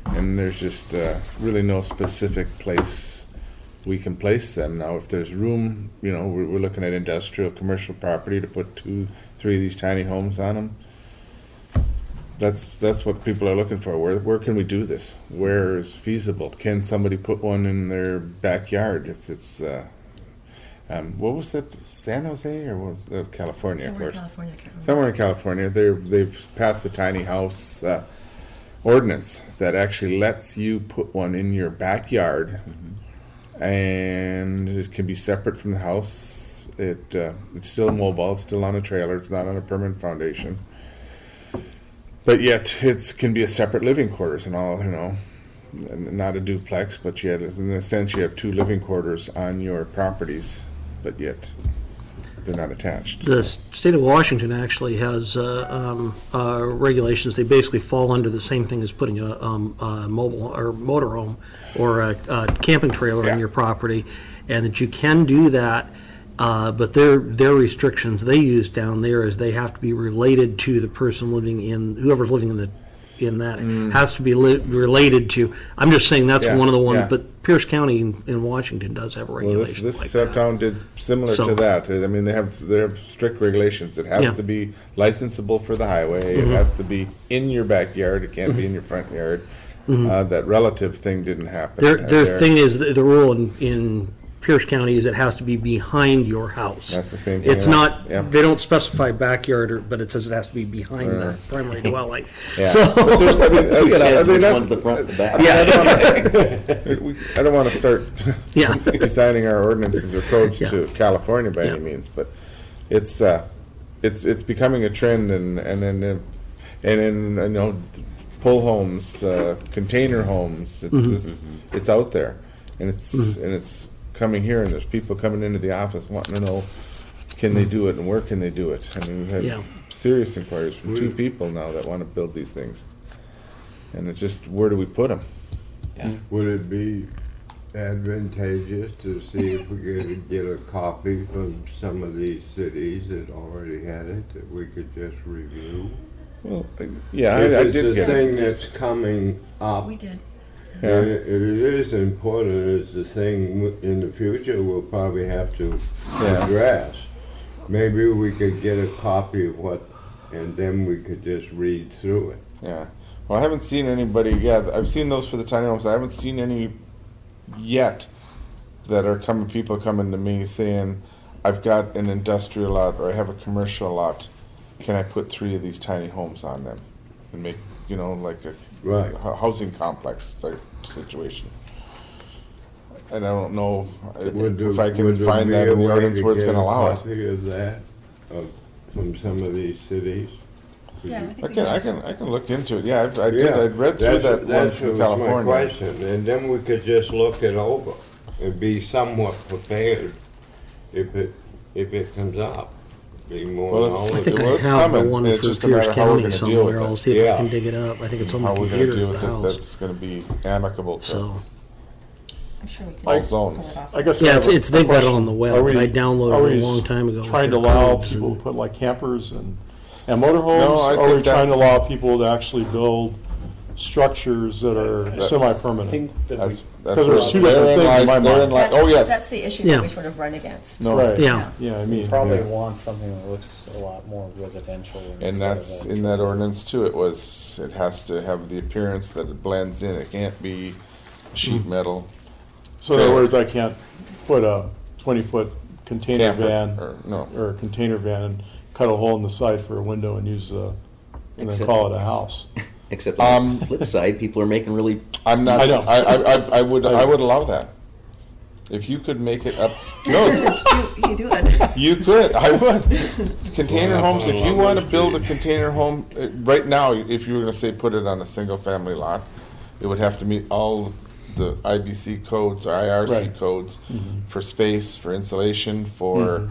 And there's just really no specific place we can place them. Now, if there's room, we're looking at industrial, commercial property to put 2, 3 of these tiny homes on them. That's what people are looking for. Where can we do this? Where is feasible? Can somebody put one in their backyard? If it's what was that? San Jose or what was California? Somewhere of in course. California, I can't remember. Somewhere in California, they've passed the tiny house ordinance that actually lets you put one in your backyard, and it can be separate from the house. It's still mobile. It's still on a trailer. It's not on a permanent foundation. But yet, it can be a separate living quarters and all, not a duplex, but yet, in a sense, you have 2 living quarters on your properties, but yet they're not attached. The state of Washington actually has regulations. They basically fall under the same thing as putting a mobile or motorhome or a camping trailer Yeah. on your property, and that you can do that. But their restrictions they use down there is they have to be related to the person living in, whoever's living in that has to be related to. I'm just saying that's Yeah, one of the ones. yeah. But Pierce County in Washington does have a Well, regulation this like that. town did similar So- to that. I mean, they have strict regulations. It has Yeah. to be licensable for the highway. It has to be in your backyard. It can't be in your front yard. That relative thing didn't happen. Their thing is the rule in Pierce County is it has to be behind your house. That's the same thing. It's not. Yeah. They don't specify backyard, but it says it has to be behind the primary dwelling. Yeah. So But there's, I mean, Who says which that's- one's the front, the back? I don't want to start Yeah. designing our ordinances or codes Yeah. to California by Yeah. any means, but it's becoming a trend, and pull homes, container homes. It's just, it's out there, and it's coming here, and there's people coming into the office wanting to know, can they do it and where can they do it? I mean, we've had Yeah. serious inquiries from 2 people now that want to build these things, and it's just, where do we put them? Would it be advantageous to see if we could get a copy from some of these cities that already had it, that we could just review? Well, yeah, If I it's did a get thing it. that's coming up, We did. Yeah. if it is important, it's the thing in the future we'll probably have to Yeah. address. Maybe we could get a copy of what, and then we could just read through it. Yeah. Well, I haven't seen anybody. Yeah, I've seen those for the tiny homes. I haven't seen any yet that are coming. People coming to me saying, "I've got an industrial lot or I have a commercial lot. Can I put 3 of these tiny homes on them and make, you know, like a Right. housing complex type situation?" And I don't know if I can find that in the ordinance where it's going to allow it. Copy of that, from some of these cities? Yeah, I think we I did. can look into it. Yeah, I did. I read through that one That's from was my California. question, and then we could just look it over and be somewhat prepared if it comes up. Be more Well, it's- I knowledgeable. think Well, I it's have coming. the one It's for just a Pierce matter of how we're County gonna deal with somewhere. it. I'll see if I Yeah. can dig it up. I think it's on How my we're going to computer deal at with the it house. that's going to be amicable to So, I'm sure we can all pull zones. it off. I guess. yeah, I have it's a they've got it question. on the web. Are we- I are downloaded we it a long time ago. with Trying to their allow codes people and- to put like campers and motorhomes? No, I Or are we think trying to that's- allow people to actually build structures that are That's- semi-permanent? think that we, That's Because there's two therein different things lies- in my therein mind. lies- Oh, yes. That's the issue Yeah. that we sort of run against. No. Right. Yeah. Yeah, I we mean, probably yeah. want something that looks a lot more residential. And instead that's of in that ordinance too. It has to have the appearance that it blends in. It can't be sheet metal. so in other words, I can't put a 20-foot container Camper, van or- no. or a container van and cut a hole in the side for a window and use and then Except- call it a house. Except on the flip side, people are making really, I'm not. I know. I would allow that. If you could make it up. No, You do it. you could. I would. Container Well, homes. If you along want to the build a street. container home right now, if you were going to say put it on a single family lot, it would have to meet all the IBC codes or IRC Right. codes for space, for insulation, for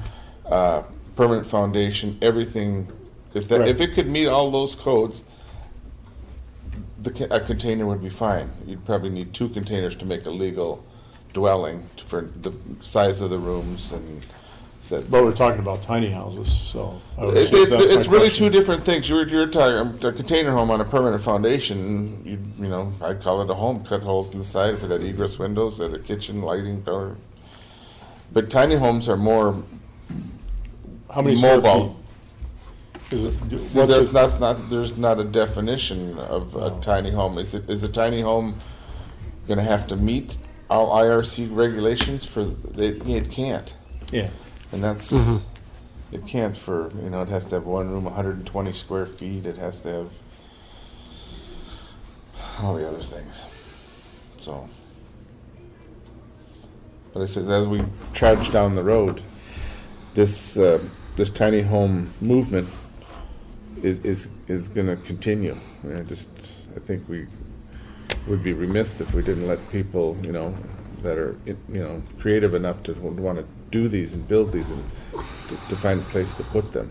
permanent foundation, everything. If Right. it could meet all those codes, a container would be fine. You'd probably need 2 containers to make a legal dwelling for the size of the rooms and. But we're talking about tiny houses, so. I would It- assume that's my it's really question. 2 different things. You're talking a container home on a permanent foundation. You know, I'd call it a home. Cut holes in the side if it had egress windows, had a kitchen, lighting, power. But tiny homes are more How many square mobile. feet? Is it, See, what's it- there's not a definition of a tiny home. Is a tiny home going to have to meet all IRC regulations it can't. yeah. And that's, it can't for, it has to have one room, 120 square feet, it has to have all the other things, so. But it says, as we trudge down the road, this tiny home movement is gonna continue. I think we would be remiss if we didn't let people, that are, creative enough to want to do these and build these and to find a place to put them.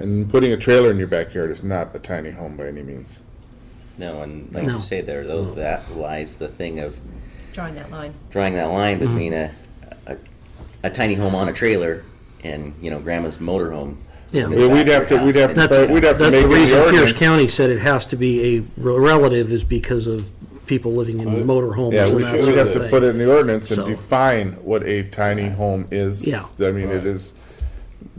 And putting a trailer in your backyard is not a tiny home by any means. no, and like No. you say there, though, that lies the thing of Drawing that line. drawing that line between a tiny home on a trailer and, grandma's motorhome. Yeah. Well, we'd have to That's, make that's it the the reason Pierce ordinance. County said it has to be a relative is because of people living in motorhomes Yeah, and we'd that sort have of to thing. put it in the ordinance and So- define what a tiny home is. Yeah. I mean, it is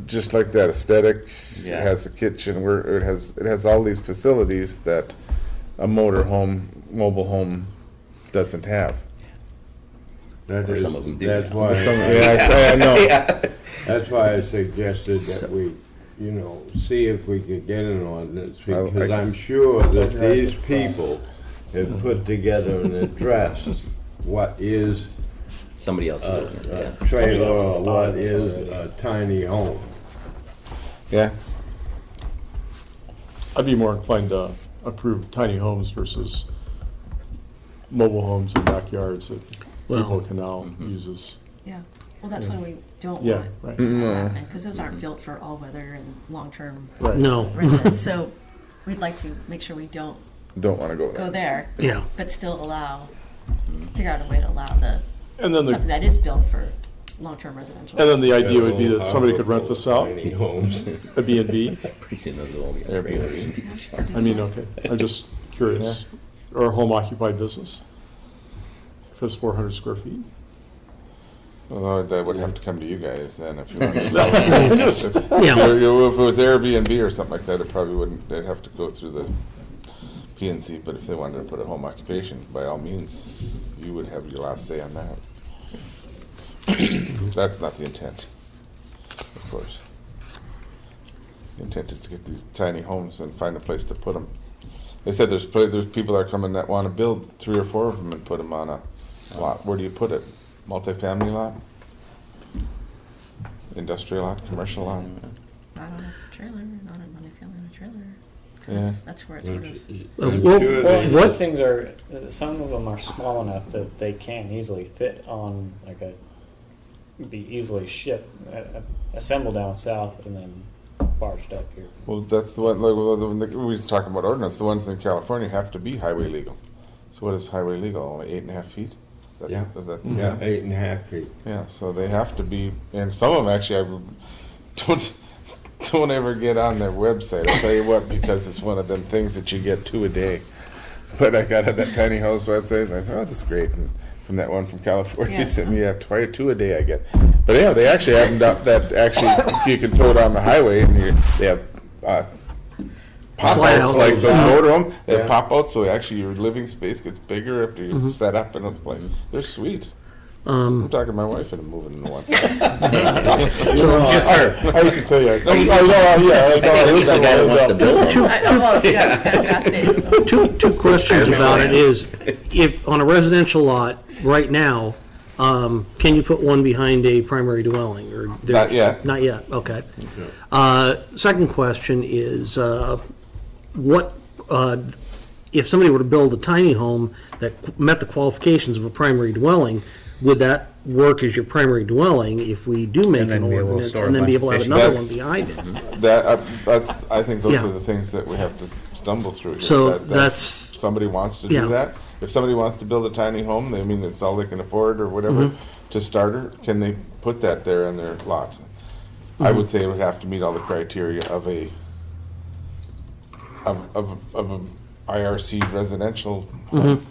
just like that aesthetic. Yeah. It has a kitchen where it has all these facilities that a mobile home doesn't have. That Or is, some of them do that's now. why, Yeah, I know. that's why I suggested that we, see if we could get an ordinance, because I'm sure that these people have put together an address, what is Somebody else is a doing it, a trailer, Somebody else or has what thought this is already. a tiny home. Yeah. I'd be more inclined to approve tiny homes versus mobile homes and backyards that Well- Depot Canal uses. Yeah, well, that's when we don't Yeah, want right. to happen, because those aren't built for all weather and long-term Right. No, residents. So we'd like to make sure we don't Don't want to go go there. there, yeah. but still allow, figure out a way to allow the, And then something that is built for long-term residential. and then the idea would be that somebody could rent this out, Tiny homes. a B&B. Pretty soon those will all be on Airbnb. trailers. I mean, okay, I'm just curious. Or a home occupied business. If it's 400 square feet. Although that would have to come to you guys then if you wanted to. Yeah. If it was Airbnb or something like that, it probably wouldn't, they'd have to go through the PNC, but if they wanted to put a home occupation, by all means, you would have your last say on that. That's not the intent, of course. The intent is to get these tiny homes and find a place to put them. They said there's people that are coming that want to build 3 or 4 of them and put them on a lot. Where do you put it? Multifamily lot? Industrial lot, commercial lot? Not on a trailer, not on family on a trailer. Yeah. That's where it's sort of, I'm Well, sure well, they- what- Those things are, some of them are small enough that they can easily fit on like be easily shipped, assembled down south and then barged up here. Well, that's the one, like, we was talking about ordinance, the ones in California have to be highway legal. So what is highway legal, only 8.5 feet? Is that- Yeah. is that- Yeah, 8.5 feet. Yeah, so they have to be, and some of them actually, don't ever get on their website, I'll tell you what, because it's one of them things that you get 2 a day. But I got on that tiny house website, and I thought, oh, that's great, and from that one from California, Yeah. he sent me, 2 a day I get. But yeah, they actually have them that actually, you can tow it on the highway, and they have, Slide pop-outs, out. like those motorhome, they have Yeah. pop-outs, so actually your living space gets bigger after you set up and it's like, they're sweet. I'm talking to my wife and I'm moving into one. Just her. I can tell you. I know, He's the guy that wants to build them. almost, yeah, it's kind of fascinating. Two questions about it is, if on a residential lot, right now, can you put one behind a primary dwelling, or? Not yet. Not yet, okay. Second question is, if somebody were to build a tiny home that met the qualifications of a primary dwelling, would that work as your primary dwelling if we do make And an then be able to ordinance, store a and then be bunch able to of have fishing another one boats. behind it? I think those Yeah. are the things that we have to stumble through here. So That that's, somebody wants to Yeah. do that. If somebody wants to build a tiny home, they mean it's all they can afford or whatever to starter, can they put that there in their lot? I would say it would have to meet all the criteria of a IRC residential home.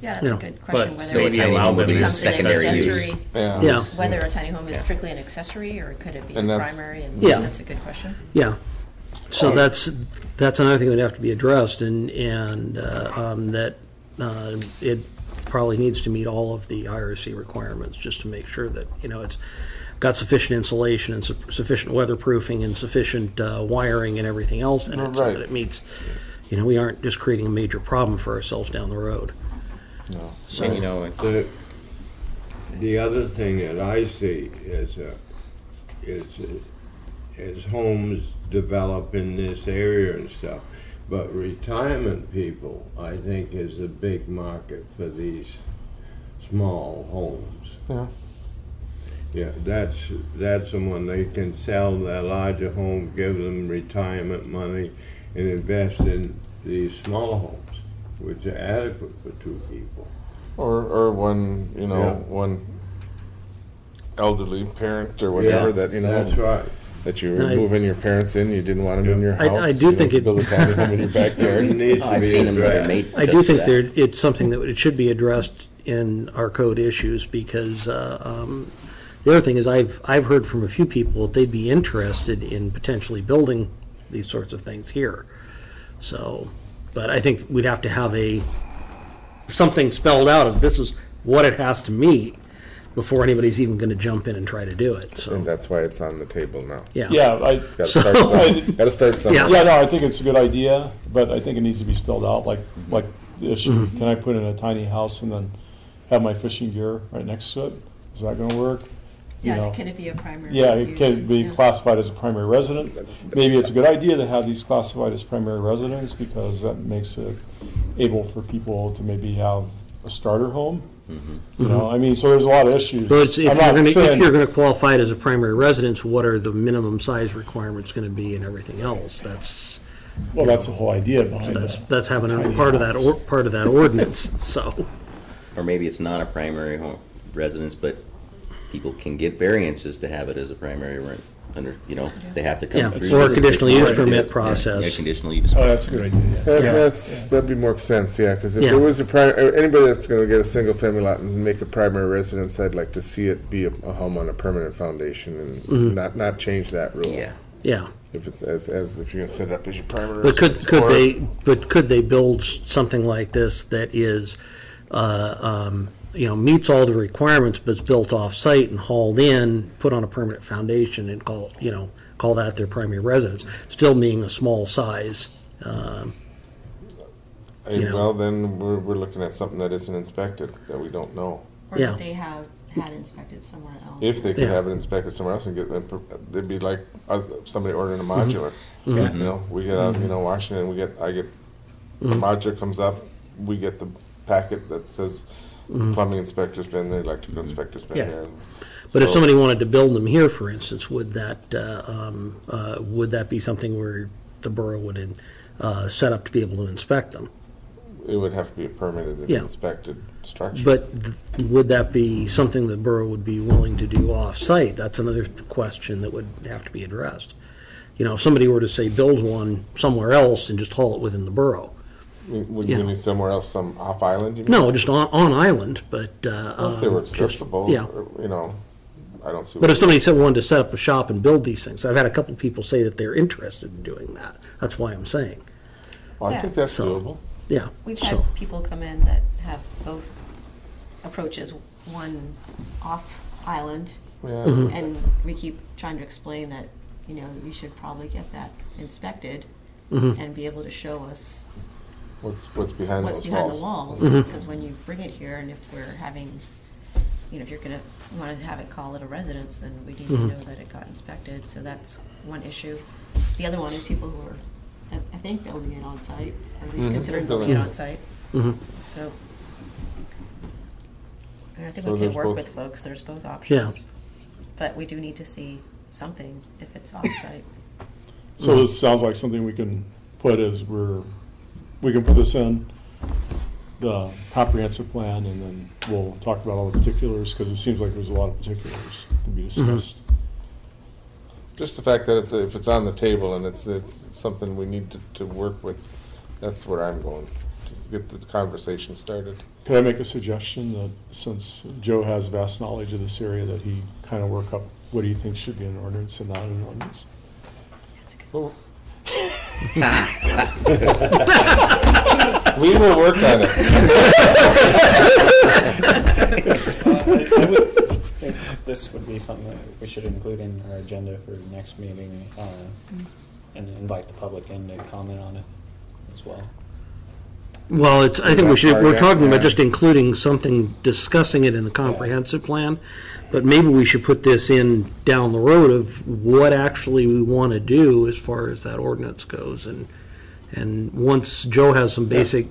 Yeah, that's a Yeah. good question, But whether maybe it's allow them to use becomes an secondary use. accessory, Yeah. Yeah. whether a tiny home is strictly an accessory, or could it be a And that's- primary, and Yeah. that's a good question. yeah. So that's another thing that would have to be addressed, and that it probably needs to meet all of the IRC requirements, just to make sure that, it's got sufficient insulation and sufficient weatherproofing and sufficient wiring and everything else in it, so Right. that it meets, we aren't just creating a major problem for ourselves down the road. No. So, The other thing that I see is homes develop in this area and stuff. But retirement people, I think, is a big market for these small homes. Yeah. Yeah, that's the one they can sell their larger home, give them retirement money, and invest in these smaller homes, which are adequate for 2 people. Or one, Yeah. one elderly parent or whatever that, That's right. that you And were I- moving your parents in, you didn't want them in your house. I do think it- Build a tiny home in your It backyard. needs to I've be seen them where they're addressed. made I just do for think that. it's something that it should be addressed in our code issues, because the other thing is, I've heard from a few people that they'd be interested in potentially building these sorts of things here. So, but I think we'd have to have something spelled out of this is what it has to meet before anybody's even going to jump in and try to do it, And so, that's why it's on the table now. yeah. Yeah, It's gotta So- start somewhere. Gotta start somewhere. Yeah. yeah, no, I think it's a good idea, but I think it needs to be spelled out, like the issue, can I put in a tiny house and then have my fishing gear right next to it? Is that gonna work? you Yes, know. can it be a primary? Yeah, it use? can be Yeah. classified as a primary residence. Maybe it's a good idea to have these classified as primary residence because that makes it able for people to maybe have a starter home. You know, I mean, so there's a lot of issues. So it's, I'm not if saying- you're gonna qualify it as a primary residence, what are the minimum size requirements gonna be and everything else? That's, Well, that's the whole idea behind that. that's having a Tiny part of that, house. part of that ordinance, so. Or maybe it's not a primary home residence, but people can get variances to have it as a primary rent. Under, you know, they have to Yeah, come through. or a conditional use Yeah, permit yeah, process. Yeah, conditional use. Oh, that's a good idea. That'd be more sense, yeah, because if Yeah. there was anybody that's gonna get a single family lot and make a primary residence, I'd like to see it be a home on a permanent foundation and not change that rule. Yeah. Yeah, If it's as if you're gonna set it up as your primary but residence. could they build something like this that is, meets all the requirements, but it's built off-site and hauled in, put on a permanent foundation and call that their primary residence, still being a small size, you know. Well, then we're looking at something that isn't inspected, that we don't know. Or Yeah. that they have had inspected somewhere else. If they could Yeah. have it inspected somewhere else and get them, they'd be like somebody ordering a modular. Mhm. You know, we get out, Washington, I get, the modular comes up, we get the packet that says the plumbing inspector's been there, electrical inspector's been Yeah. there. But if So- somebody wanted to build them here, for instance, would that be something where the borough would set up to be able to inspect them? It would have to be a permitted and Yeah. inspected structure. But would that be something the borough would be willing to do off-site? That's another question that would have to be addressed. You know, if somebody were to say, build one somewhere else and just haul it within the borough. Would you you know. need somewhere else, some off island? You mean? No, just on island, but. Well, if they were just- accessible, Yeah. I don't see. But if somebody said wanted to set up a shop and build these things, I've had a couple people say that they're interested in doing that. That's why I'm saying, Well, I Yeah. think that's So- doable. yeah. We've so- had people come in that have both approaches, one off island, Yeah. Mhm. and we keep trying to explain that, we should probably get that inspected Mhm. and be able to show us What's behind what's those behind walls? the walls. Mhm. Because when you bring it here, and if we're having, if you're gonna want to have it call it a residence, then we need to Mhm. know that it got inspected. So that's one issue. The other one is people who are, I think, building it on site, or at least Mhm. considering building it Mhm. on site. Mhm. So, and I think So we there's can work both- with folks. There's both options. But we do need to see something if it's off-site. So this sounds like something we can put as we can put this in the comprehensive plan, and then we'll talk about all the particulars, because it seems like there's a lot of particulars to be discussed. Just the fact that if it's on the table and it's something we need to work with, that's where I'm going, just to get the conversation started. Could I make a suggestion that since Joe has vast knowledge of this area, that he kind of work up what he thinks should be an ordinance and not an ordinance? Well, we will work on it. I would think this would be something that we should include in our agenda for next meeting, and invite the public in to comment on it as well. Well, I think we're Yeah, talking yeah. about just including something, discussing it in the comprehensive plan, but maybe we should put this in down the road of what actually we want to do as far as that ordinance goes. And once Joe has some basic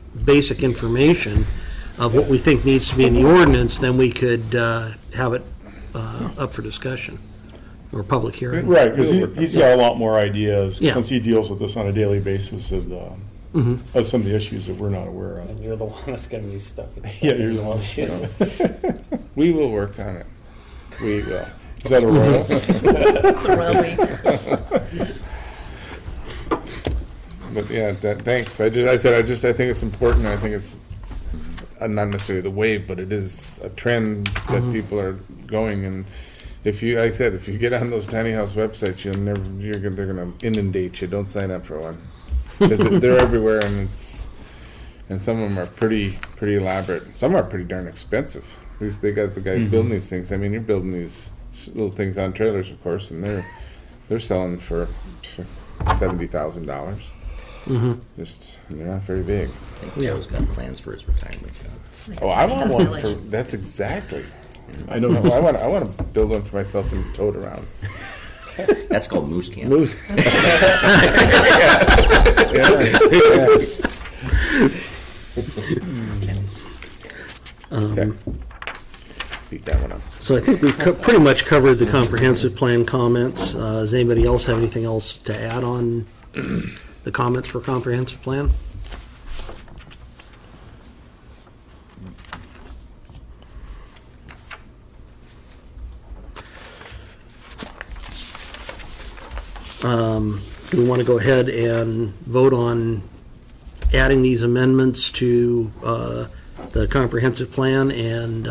information of what we think needs to be in the ordinance, then we could have it up for discussion or public hearing. Right, because he's got a lot more ideas, Yeah. since he deals with this on a daily basis of some of the issues that we're not aware of. And you're the one that's going to be stuck with this. Yeah, you're the one. We will work on it. We will. Is that a royal? It's a royal we. But yeah, thanks. I think it's important. I think it's not necessarily the wave, but it is a trend that people are going. And if you, like I said, if you get on those tiny house websites, they're going to inundate you. Don't sign up for one, because they're everywhere, and some of them are pretty elaborate. Some are pretty darn expensive. At least they got the guys building these things. I mean, you're building these little things on trailers, of course, and they're selling for $70,000. Just, they're not very big. I think Joe's got plans for his retirement job. Oh, I want House one village. that's exactly. I know. I want to build one for myself and tow it around. That's called moose camp. Moves. Okay. Beat that one up. So I think we've pretty much covered the comprehensive plan comments. Does anybody else have anything else to add on the comments for comprehensive plan? Do we want to go ahead and vote on adding these amendments to the comprehensive plan and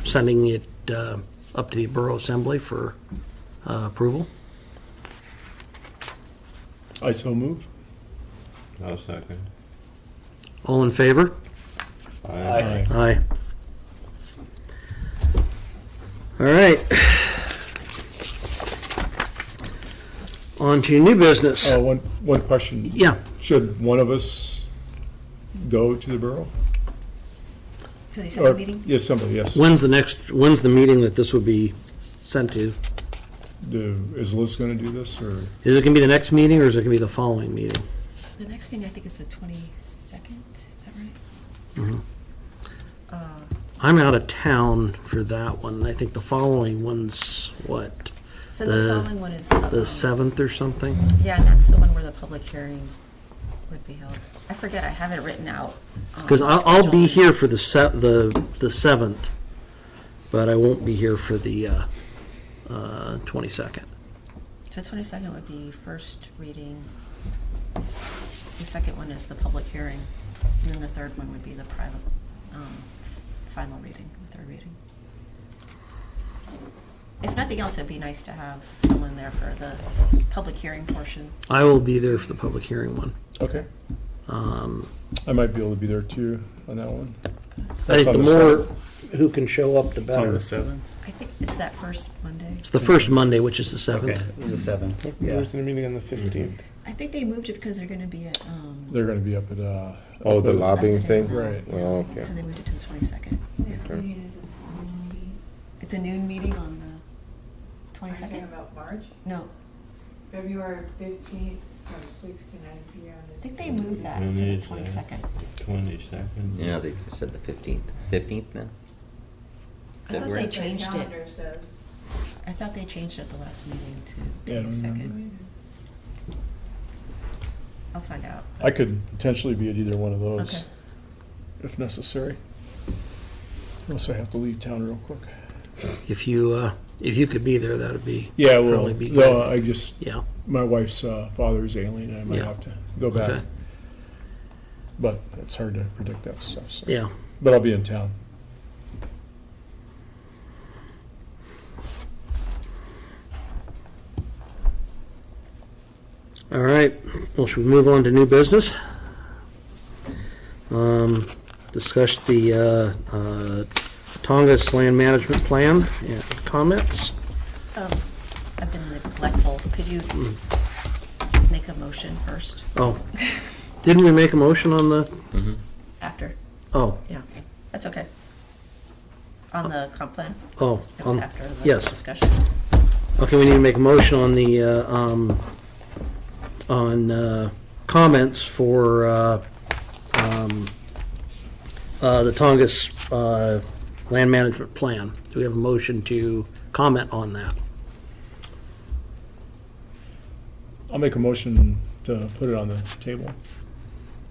sending it up to the Borough Assembly for approval? I so move. I'll second. All in favor? Aye. Aye. All right. On to new business. One question. Yeah. Should one of us go to the borough? To the Assembly Or- meeting? Yes, somebody, yes. When's the meeting that this would be sent to? Is Liz going to do this, or? Is it going to be the next meeting, or is it going to be the following meeting? The next meeting, I think, is the 22nd, is that right? Mhm. I'm out of town for that one. I think the following one's what? So the following one is The 7th or something? yeah, and that's the one where the public hearing would be held. I forget, I have it written out. Because I'll be here for the 7th, but I won't be here for the 22nd. So 22nd would be first reading. The second one is the public hearing, and then the third one would be the private, final reading, the third reading. If nothing else, it'd be nice to have someone there for the public hearing portion. I will be there for the public hearing one. Okay. Um, I might be able to be there too on that one. I think on the the more who can show up, the It's on better. the 7th? I think it's that first Monday. It's the first Monday, which is the 7th. Okay, the 7th, yeah. There's a meeting on the 15th. I think they moved it because they're gonna be at, They're going to be up at, Oh, the lobbying Up at thing? the- Right. Oh, okay. So they moved it to the 22nd. Okay. It's a noon meeting on the Are you talking 22nd? about March? No, February 15th from 6 to 9 p.m. I think they moved that to When the is that? 22nd. 22nd. Yeah, they just said the 15th. 15th now? I thought February? they changed The it. calendar says. I thought they changed it at the last meeting to Yeah, I don't 22nd. I'll find out. I could potentially be at either one of those Okay. if necessary. Unless I have to leave town real quick. If you could be there, that'd be Yeah, probably be good. no, I just, Yeah. my wife's father is alien, and I might Yeah. have to go back. Okay. But it's hard to predict that stuff, so. Yeah. But I'll be in town. All right. Well, should we move on to new business? Discuss the Tongass Land Management Plan and comments. I've been neglectful. Could you make a motion first, Oh, didn't we make a motion on the? after? Oh, Yeah, that's okay. On the comp plan? oh. It was after the yes. discussion. Okay, we need to make a motion on the comments for the Tongass Land Management Plan. Do we have a motion to comment on that? I'll make a motion to put it on the table.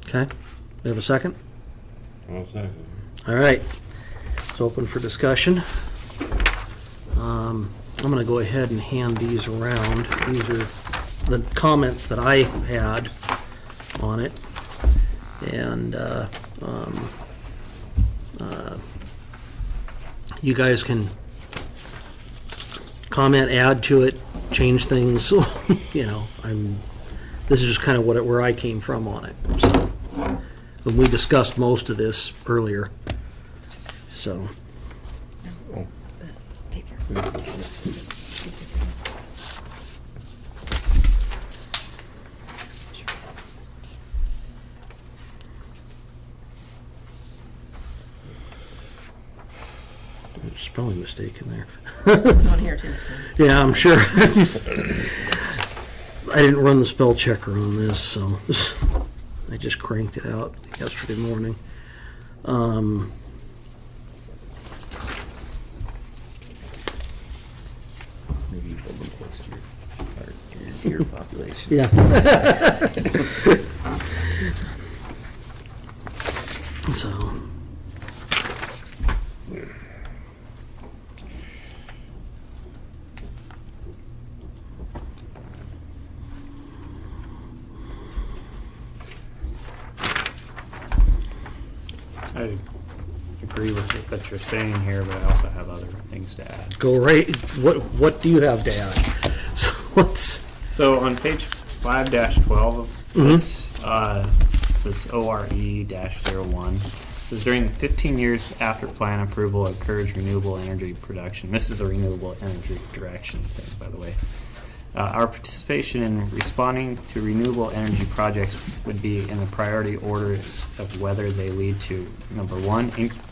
Okay, we have a second? I'll second. All right, it's open for discussion. I'm going to go ahead and hand these around. These are the comments that I had on it. And you guys can comment, add to it, change things. You know, this is just kind of where I came from on it. So, and we discussed most of this earlier. So, The paper. mistake in there. There's one here too, so. Yeah, I'm sure. I didn't run the spell checker on this, so I just cranked it out yesterday morning. Maybe you build them close to your deer population. Yeah. So, I agree with what you're saying here, but I also have other things to add. go right. What do you have to add? So what's So on page 5-12 of this ORE-01, says during 15 years after plan approval, encourage renewable energy production. This is the renewable energy direction thing, by the way. Our participation in responding to renewable energy projects would be in the priority order of whether they lead to, number one,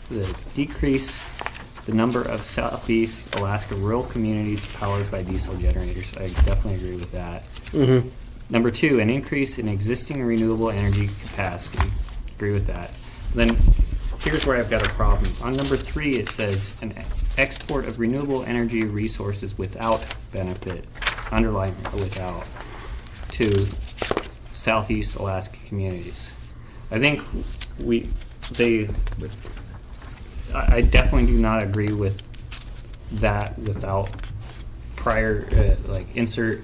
the decrease the number of Southeast Alaska rural communities powered by diesel generators. I definitely agree with that. Number two, an increase in existing renewable energy capacity. Agree with that. Then here's where I've got a problem. On number three, it says an export of renewable energy resources without benefit, underline without, to Southeast Alaska communities. I think I definitely do not agree with that without prior, insert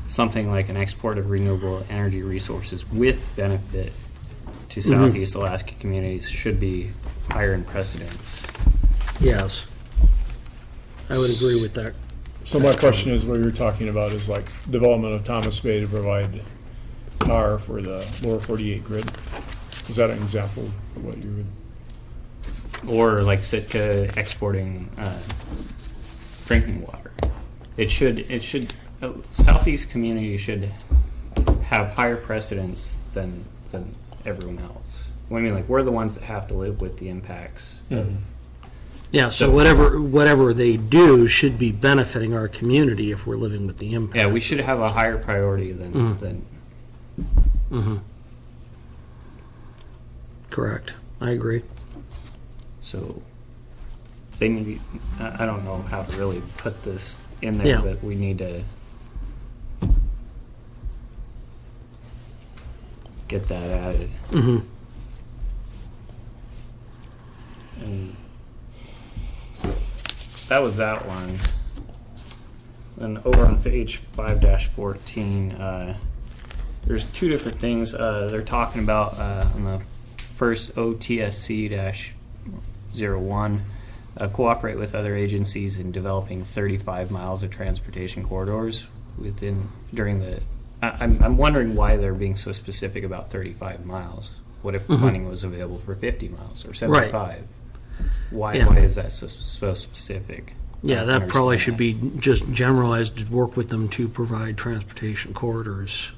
something like an export of renewable energy resources with benefit to Southeast Alaska communities should be higher in precedence. yes? I would agree with that. So my question is, what you're talking about is like development of Thomas Bay to provide power for the lower 48 grid. Is that an example of what you would? Or like Sitka exporting drinking water. It should Southeast community should have higher precedence than everyone else. I mean, like, we're the ones that have to live with the impacts of. Yeah, so whatever they do should be benefiting our community if we're living with the impact. Yeah, we should have a higher priority than. Correct. I agree. So they need. I don't know how to really put this in there, Yeah. but we need to get that added. And so that was that one. And over on page 5-14, there's two different things they're talking about on the first OTSC-01. Cooperate with other agencies in developing 35 miles of transportation corridors during the. I'm wondering why they're being so specific about 35 miles. What if funding was available for 50 miles or 75? Right. Why Yeah. is that so specific? Yeah, I that don't probably understand should be just generalized, to work with them to provide transportation corridors.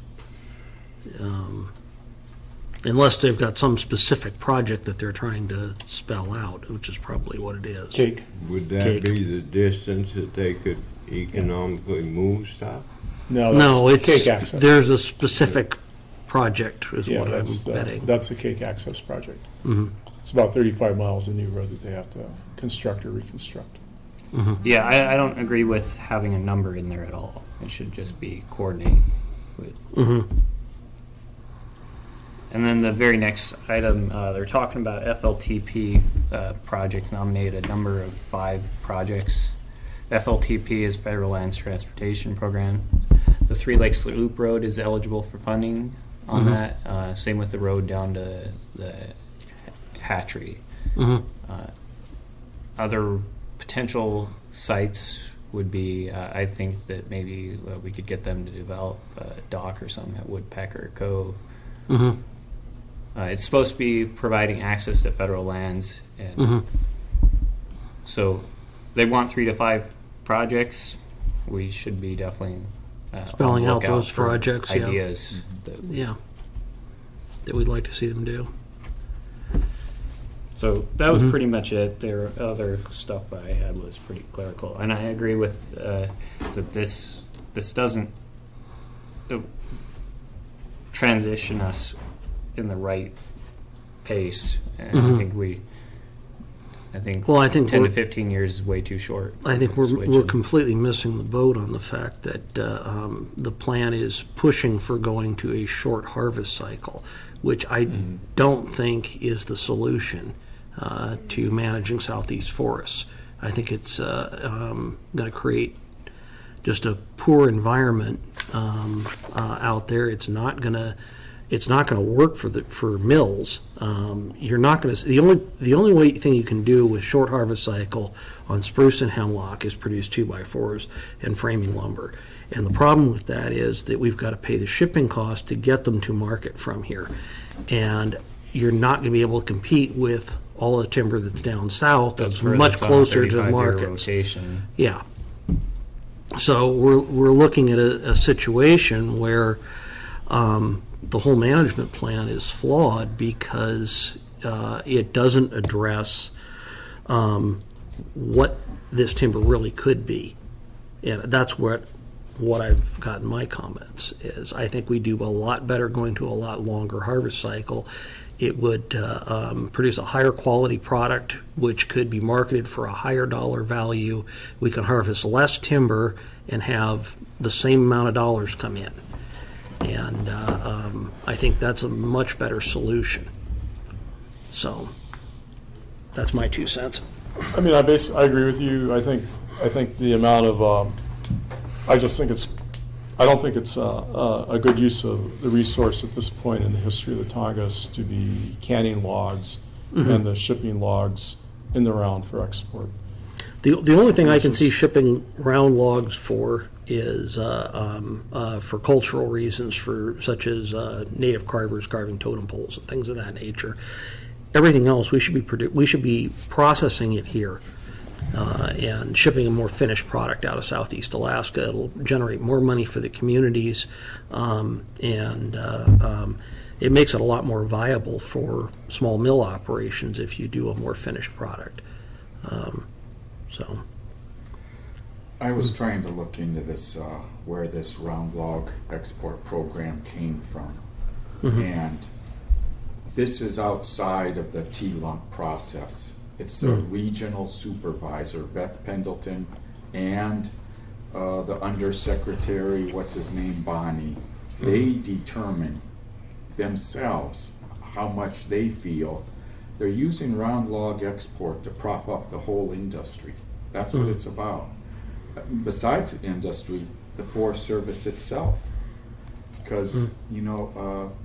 Unless they've got some specific project that they're trying to spell out, which is probably what it is. Cake. Would that Cake. be the distance that they could economically move stuff? No, No, that's it's, cake access. there's a specific project is Yeah, what I'm that's betting. that's the cake access project. Mhm. It's about 35 miles of new road that they have to construct or reconstruct. Yeah, I don't agree with having a number in there at all. It should just be coordinating with. And then the very next item, they're talking about FLTP projects, nominated a number of 5 projects. FLTP is Federal Lands Transportation Program. The Three Lakes Loop Road is eligible for funding on that. Same with the road down to the Hatchery. Other potential sites would be, I think that maybe we could get them to develop a dock or something at Woodpecker Cove. It's supposed to be providing access to federal lands, and so they want 3 to 5 projects. We should be definitely Spelling on the out lookout those for projects, yeah. ideas. Yeah, that we'd like to see them do. So that was pretty much it. There other stuff I had was pretty clerical, and I agree with that. This doesn't transition us in the right pace, and I think Well, I think 10 to we're- 15 years is way too short. I think for we're switching. completely missing the boat on the fact that the plan is pushing for going to a short harvest cycle, which I don't think is the solution to managing southeast forests. I think it's going to create just a poor environment out there. It's not going to work for mills. You're not going to. The only thing you can do with short harvest cycle on spruce and hemlock is produce 2x4s and framing lumber. And the problem with that is that we've got to pay the shipping cost to get them to market from here, and you're not going to be able to compete with all the timber that's down south. That's For much that's on a closer to the 35-year markets. rotation. Yeah. So we're looking at a situation where the whole management plan is flawed because it doesn't address what this timber really could be. And that's what I've gotten my comments is. I think we do a lot better going to a lot longer harvest cycle. It would produce a higher quality product, which could be marketed for a higher dollar value. We can harvest less timber and have the same amount of dollars come in. And I think that's a much better solution. So that's my 2 cents. I mean, I agree with you. I think the amount of, I don't think it's a good use of the resource at this point in the history of the Tongass to be canning logs and the shipping logs in the round for export. The only thing I can see shipping round logs for is for cultural reasons, such as native carvers carving totem poles and things of that nature. Everything else we should be processing it here and shipping a more finished product out of Southeast Alaska. It'll generate more money for the communities, and it makes it a lot more viable for small mill operations if you do a more finished product. So. I was trying to look into this, where this round log export program came from. And this is outside of the T-Lump process. It's the regional supervisor, Beth Pendleton, and the undersecretary, what's his name, Bonnie. They determine themselves how much they feel. They're using round log export to prop up the whole industry. That's what it's about. Besides the industry, the Forest Service itself. Because,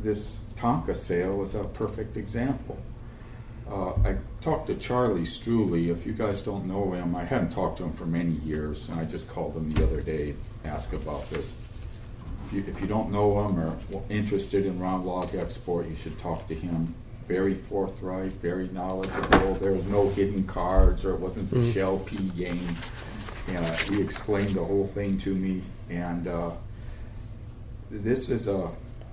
this Tonka sale was a perfect example. I talked to Charlie Struley. If you guys don't know him, I hadn't talked to him for many years, and I just called him the other day to ask about this. If you don't know him or interested in round log export, you should talk to him. Very forthright, very knowledgeable. There was no hidden cards, or it wasn't the Shell P game. He explained the whole thing to me, and this is a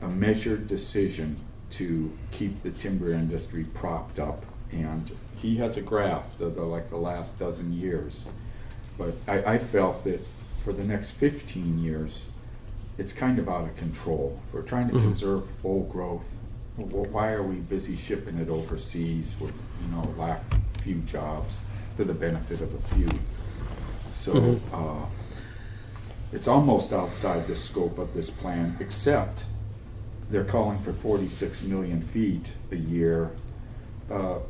measured decision to keep the timber industry propped up. And he has a graph of the last dozen years. But I felt that for the next 15 years, it's kind of out of control. If we're trying to conserve old growth, why are we busy shipping it overseas with, few jobs to the benefit of a few? So it's almost outside the scope of this plan, except they're calling for 46 million feet a year. The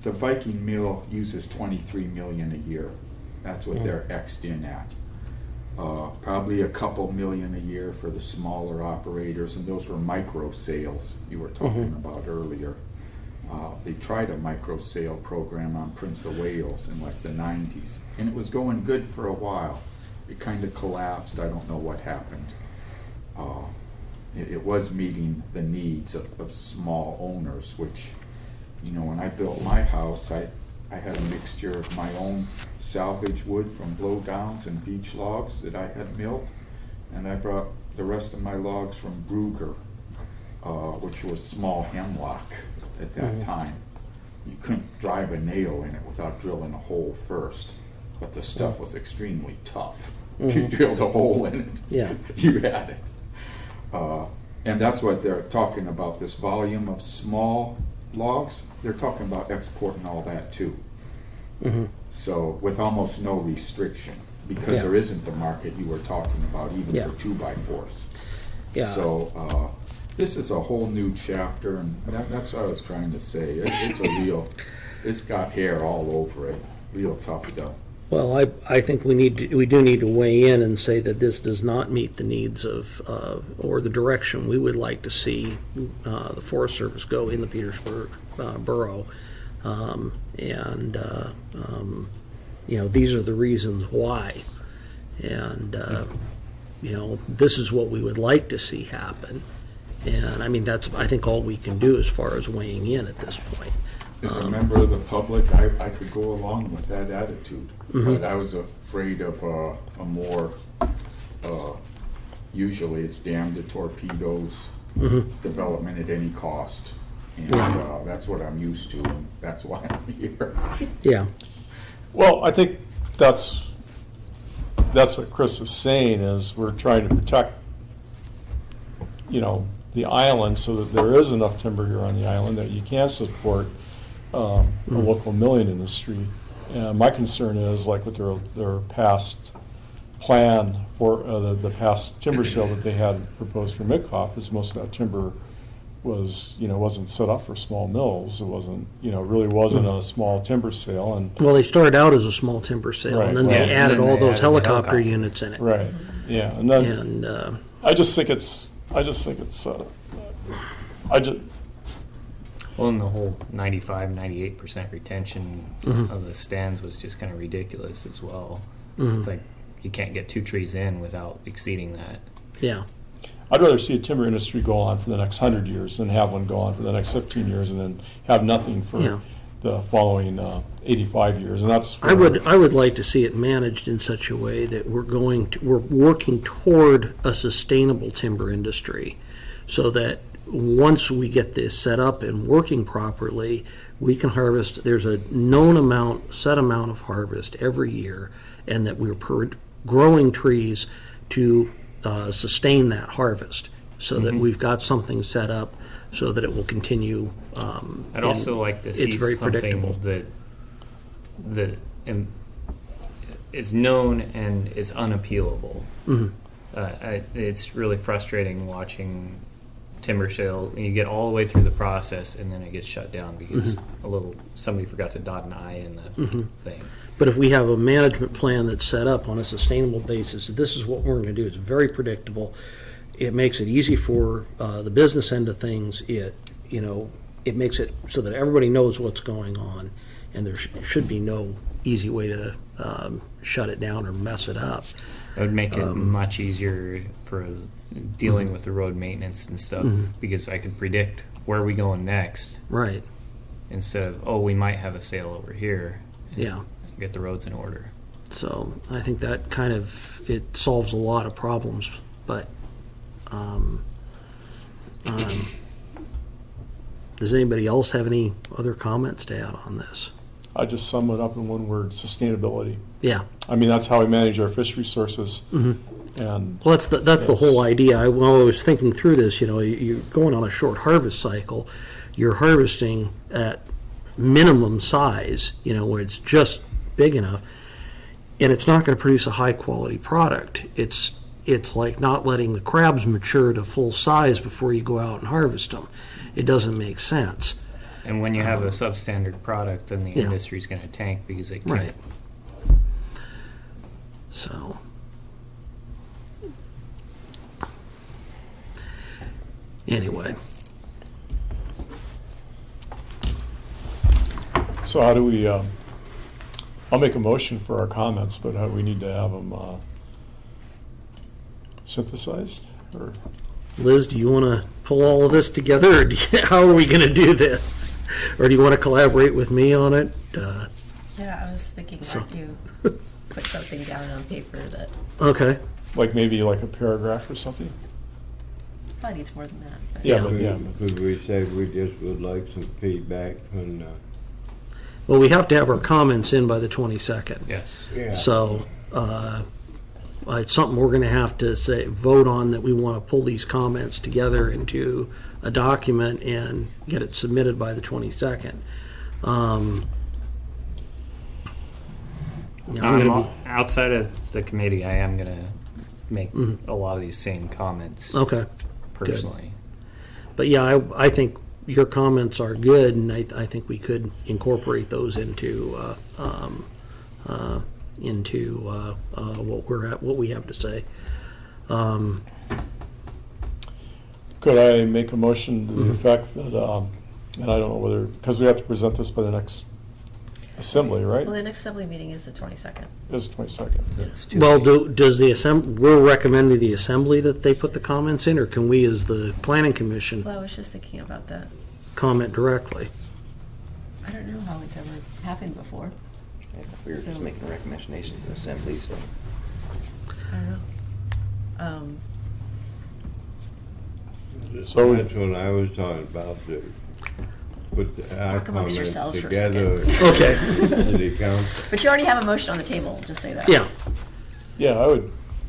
Viking mill uses 23 million a year. That's what they're X'd in at. Probably a couple million a year for the smaller operators, and those were micro sales you were talking about earlier. They tried a micro sale program on Prince of Wales in the 90s, and it was going good for a while. It kind of collapsed. I don't know what happened. It was meeting the needs of small owners, which, when I built my house, I had a mixture of my own salvage wood from blowdowns and beech logs that I had milled, and I brought the rest of my logs from Brugger, which was small hemlock at that time. you couldn't drive a nail in it without drilling a hole first. But the stuff was extremely tough. If you drilled a hole in it, Yeah. you had it. And that's what they're talking about, this volume of small logs. They're talking about exporting all that too. So with almost no restriction, because Yeah. there isn't the market you were talking about, even Yeah. for 2x4s. Yeah. So this is a whole new chapter, and that's what I was trying to say. It's a real, it's got hair all over it, real tough stuff. Well, I think we do need to weigh in and say that this does not meet the needs of, or the direction we would like to see the Forest Service go in the Petersburg borough. These are the reasons why. And, this is what we would like to see happen. And, I mean, that's, I think, all we can do as far as weighing in at this point. As a member of the public, I could go along with that attitude, but I was afraid of a more, usually it's damn to torpedoes, development at any cost. And that's what I'm used to, and that's why I'm here. Yeah. Well, I think that's what Chris is saying, is we're trying to protect, the island, so that there is enough timber here on the island that you can support a local milling industry. And my concern is, like with their past plan for the past timber sale that they had proposed for Midcoff, is most of that timber was, wasn't set up for small mills. It wasn't, really wasn't a small timber sale. And Well, they started out as a small timber sale, and then Right, they right. added And then all they those added the helicopter helicopter. units in it. right, yeah, and then And, I just think it's. Well, and the whole 95, 98% retention of the stands was just kind of ridiculous as well. It's like you can't get 2 trees in without exceeding that. yeah. I'd rather see a timber industry go on for the next 100 years than have one go on for the next 15 years and then have nothing for Yeah. the following 85 years. And that's I would like to see it managed in such a way that we're working toward a sustainable timber industry, so that once we get this set up and working properly, we can harvest, there's a known set amount of harvest every year, and that we're growing trees to sustain that harvest, so that we've got something set up so that it will continue. I'd also like to see it's very predictable. something that is known and is unappealable. It's really frustrating watching timber sale, and you get all the way through the process and then it gets shut down because somebody forgot to dot an I in the thing. But if we have a management plan that's set up on a sustainable basis, this is what we're going to do. It's very predictable. It makes it easy for the business end of things. It makes it so that everybody knows what's going on, and there should be no easy way to shut it down or mess it up. It would make it much easier for dealing with the road maintenance and stuff, because I could predict where we going next, Right. instead of, we might have a sale over here. Yeah. Get the roads in order. So I think that kind of, it solves a lot of problems, but does anybody else have any other comments to add on this? I just sum it up in one word: sustainability. Yeah. I mean, that's how we manage our fish resources. And Well, that's the whole idea. When I was thinking through this, you're going on a short harvest cycle. You're harvesting at minimum size, where it's just big enough, and it's not going to produce a high quality product. It's like not letting the crabs mature to full size before you go out and harvest them. It doesn't make sense. And when you have a substandard product, then the Yeah. industry's going to tank because they can't. Right. So. Anyway. so how do we, I'll make a motion for our comments, but how we need to have them synthesized? Or Liz, do you want to pull all of this together, or how are we going to do this? Or do you want to collaborate with me on it? Yeah, I was thinking, why don't you put something down on paper that Okay. like maybe like a paragraph or something? probably needs more than that. But Yeah, Yeah. but yeah. Could we say we just would like some feedback from the Well, we have to have our comments in by the 22nd. Yes. Yeah. So, it's something we're gonna have to say, vote on, that we wanna pull these comments together into a document and get it submitted by the 22nd. I'm gonna Outside of the committee, I am gonna make a lot of these same comments be, okay. personally. But yeah, I think your comments are good, and I think we could incorporate those into what we have to say. Could I make a motion to the effect that, and I don't know whether, because we have to present this by the next assembly, right? Well, the next assembly meeting is the 22nd. It's 22nd. It's too Well, late. does the we're recommending the assembly that they put the comments in, or can we, as the planning commission, Well, I was just thinking about that. comment directly? I don't know how it's ever happened before. We were just So- making a recommendation to the assembly, so. I don't know. So- That's what I was talking about, to put our Talk amongst comments yourselves for a together. Okay. To the council. But you already have a motion on the table, just say that. Yeah, Yeah,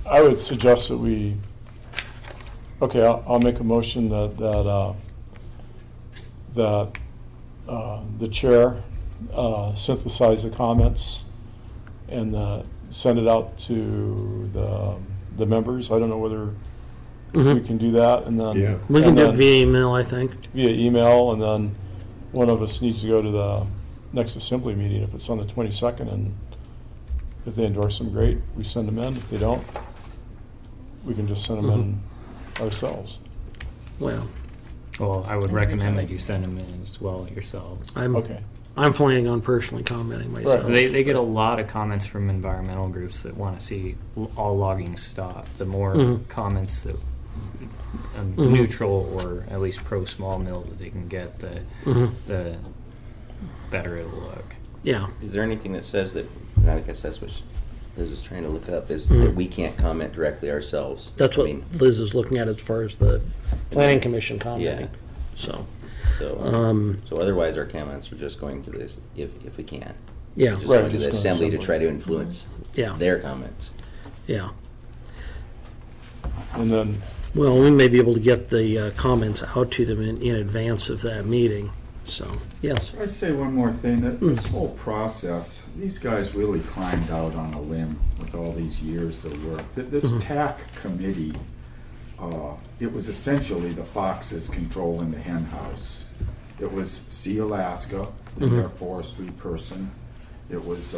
I would suggest that we, okay, I'll make a motion that the chair synthesize the comments and send it out to the members. I don't know whether we can do that, and then. Yeah. we can and do it then via email, I think. via email, and then one of us needs to go to the next assembly meeting if it's on the 22nd, and if they endorse them, great, we send them in. If they don't, we can just send them in ourselves. Well, Well, I would recommend that you send them in as well yourselves. Okay. I'm planning on personally commenting myself. They get a lot of comments from environmental groups that want to see all logging stop. The more comments that neutral or at least pro small mill that they can get, the better it'll look. Yeah, Is there anything that says that, and I guess that's what Liz is trying to look up, is that we can't comment directly ourselves? that's I what mean, Liz is looking at as far as the planning commission commenting. Yeah. So, so otherwise our comments are just going to this, if we can. yeah, Just Right, going to just the going to assembly to assembly. try to influence yeah, their comments. yeah. And then, Well, we may be able to get the comments out to them in advance of that meeting, so, yes. I'd say one more thing, that this whole process, these guys really climbed out on a limb with all these years of work. This TAC committee, it was essentially the foxes controlling the hen house. It was Sea Alaska, their forestry person. It was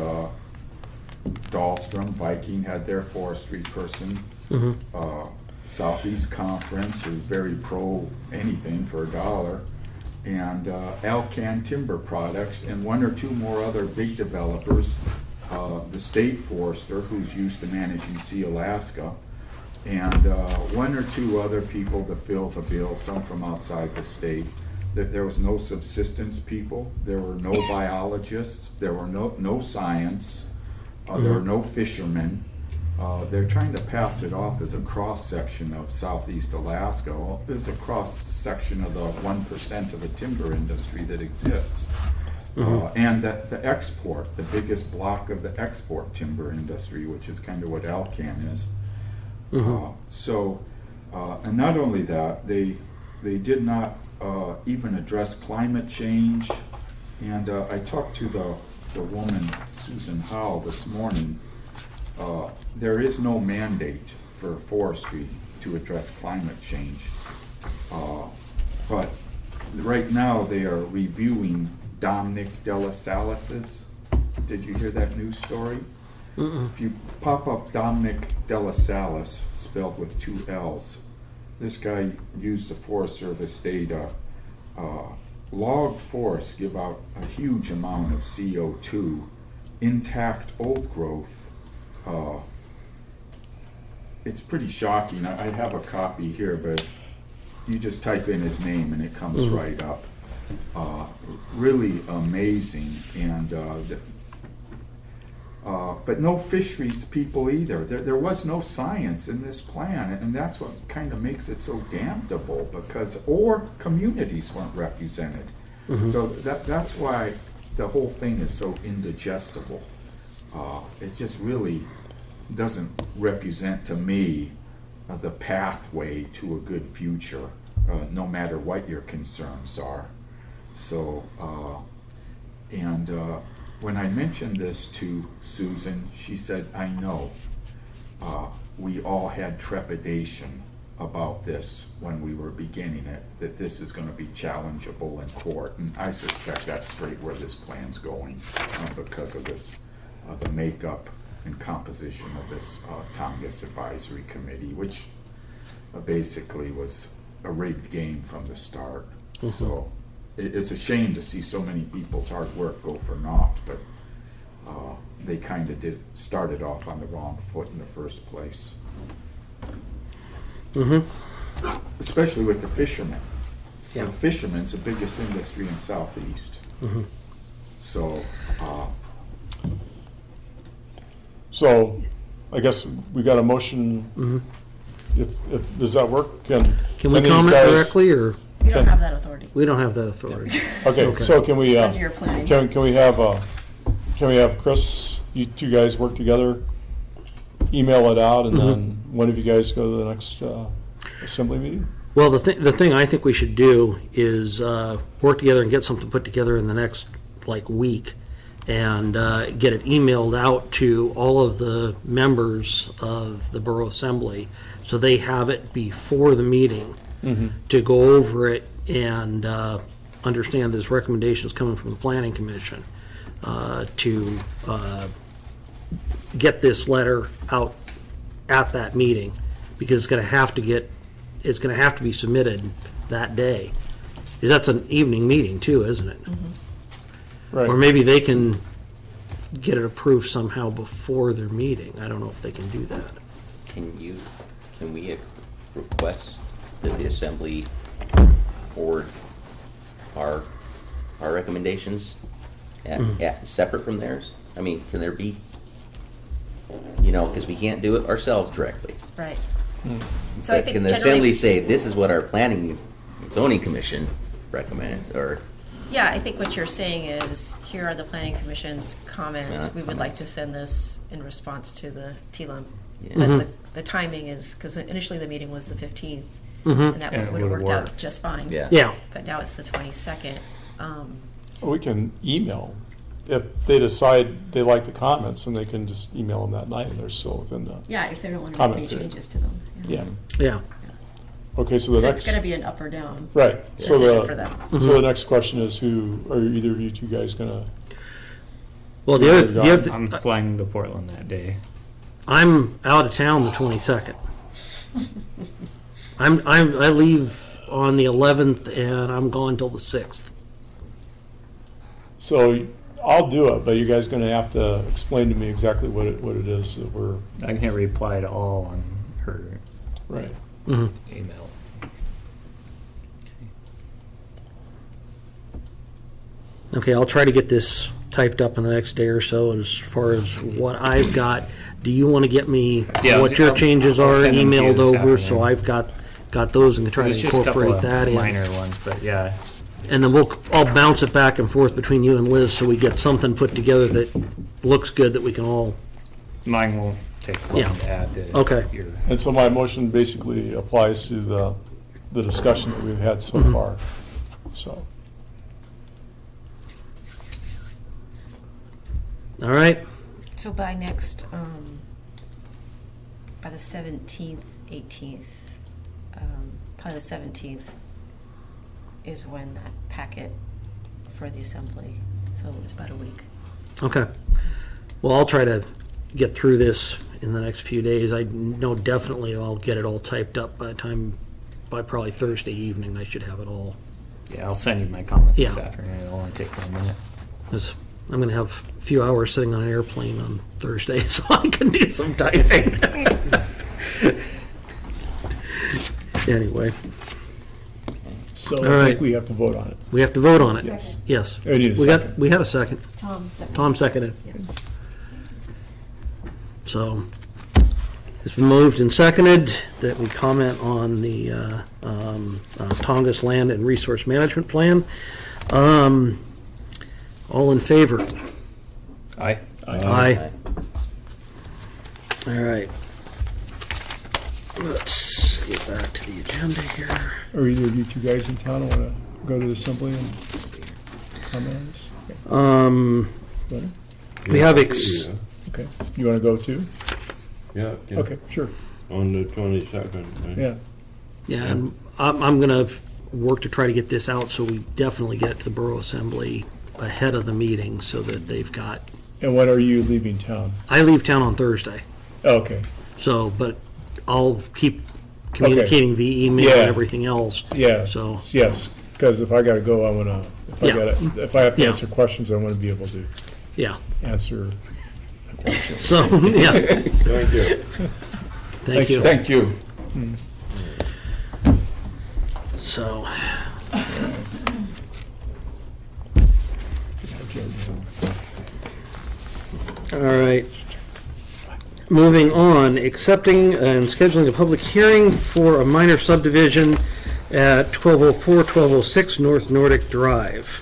Dahlstrom, Viking had their forestry person. Southeast Conference, who's very pro anything for $1. And Alcan Timber Products, and one or two more other big developers. The state forester, who's used to managing Sea Alaska, and one or two other people to fill the bill, some from outside the state. There was no subsistence people, there were no biologists, there were no science, there were no fishermen. They're trying to pass it off as a cross-section of Southeast Alaska. Well, it's a cross-section of the 1% of the timber industry that exists. And the export, the biggest block of the export timber industry, which is kind of what Alcan is. And not only that, they did not even address climate change. And I talked to the woman, Susan Howell, this morning. There is no mandate for forestry to address climate change. But right now they are reviewing Dominic Delasalis's. Did you hear that news story? If you pop up Dominic Delasalis, spelled with 2 L's, this guy used the Forest Service data. Logged forests give out a huge amount of CO2. Intact old growth, it's pretty shocking. I have a copy here, but you just type in his name and it comes right up. Really amazing, and but no fisheries people either. There was no science in this plan, and that's what kind of makes it so damnable, because communities weren't represented. So that's why the whole thing is so indigestible. It just really doesn't represent to me the pathway to a good future, no matter what your concerns are. So, when I mentioned this to Susan, she said, I know. We all had trepidation about this when we were beginning it, that this is going to be challengeable in court. And I suspect that's straight where this plan's going because of this, the makeup and composition of this Tongass Advisory Committee, which basically was a rigged game from the start. So it's a shame to see so many people's hard work go for naught, but they kind of started off on the wrong foot in the first place. Especially with the fishermen. Yeah. The fishermen's the biggest industry in Southeast. So, So, I guess we got a motion. If does that work? Can we these comment guys- directly, or You don't have that authority. we don't have that authority? Okay, so can we, Under your planning. can we have Chris, you two guys work together, email it out, and then one of you guys go to the next assembly meeting? Well, the thing I think we should do is work together and get something put together in the next, week, and get it emailed out to all of the members of the Borough Assembly, so they have it before the meeting to go over it and understand there's recommendations coming from the Planning Commission to get this letter out at that meeting, because it's going to have to be submitted that day. Because that's an evening meeting too, isn't it? Right. Or maybe they can get it approved somehow before their meeting. I don't know if they can do that. Can we request that the assembly forward our recommendations separate from theirs? I mean, can there be, because we can't do it ourselves directly. Right. So I But think can the generally- assembly say, this is what our planning zoning commission recommend, or? Yeah, I think what you're saying is, here are the planning commission's comments. Yeah, We would like comments. to send this in response to the TLUMP. Yeah. But the timing is, because initially the meeting was the 15th, and that And it would have would've worked out worked. just fine. Yeah. But now it's the 22nd. We can email. If they decide they like the comments, then they can just email them that night, and they're still within the, Yeah, if they don't want to make Comment any period. changes to them. yeah. Yeah. Okay, so the So next. it's going to be an up or down Right. So decision for them. So the next question is, who are either of you two guys gonna? Well, I'm flying to Portland that day. I'm out of town the 22nd. I leave on the 11th and I'm gone till the 6th. So I'll do it, but you guys gonna have to explain to me exactly what it is that we're. I can't reply to all on her Right. email. Okay, I'll try to get this typed up in the next day or so. As far as what I've got, do you want to get me Yeah, what your changes I'll are send them to you emailed this over, so afternoon. I've got those and can try It's to just a couple incorporate of that in. minor ones, but yeah. And then I'll bounce it back and forth between you and Liz, so we get something put together that looks good, that we can all. Mine won't take long Yeah. to add to Okay. your. And so my motion basically applies to the discussion that we've had so far. So, All right. So by by the 17th, 18th, probably the 17th is when that packet for the assembly, so it's about a week. Okay. Well, I'll try to get through this in the next few days. I know definitely I'll get it all typed up by probably Thursday evening. I should have it all. Yeah, I'll send you my comments this Yeah. afternoon. It'll only take 1 minute. 'Cause I'm going to have a few hours sitting on an airplane on Thursday, so I can do some typing. Anyway, so All I right. think we have to vote on it. we have to vote on it. Yes. Yes. We need a We second. we had a second. Tom, second. Tom seconded. Yeah. So, it's been moved and seconded that we comment on the Tongass Land and Resource Management Plan. All in favor? Aye. Aye. All right. Let's get back to the agenda here. Are either of you two guys in town want to go to the assembly and comment on this? Better? We have Yeah. Okay. You want to go too? Yeah, yeah. Okay, sure. On the 22nd. right? Yeah. Yeah, and I'm gonna work to try to get this out, so we definitely get it to the Borough Assembly ahead of the meeting, so that they've got, And when are you leaving town? I leave town on Thursday, Okay. so, but I'll keep communicating via email Yeah. and everything else. Yeah. So- Yes, because if I got to go, I want to. Yeah. If I have to Yeah. answer questions, I want to be able to Yeah, answer the questions. so, yeah, Thank you. thank you. Thank you. So, all right. Moving on, accepting and scheduling a public hearing for a minor subdivision at 1204, 1206 North Nordic Drive.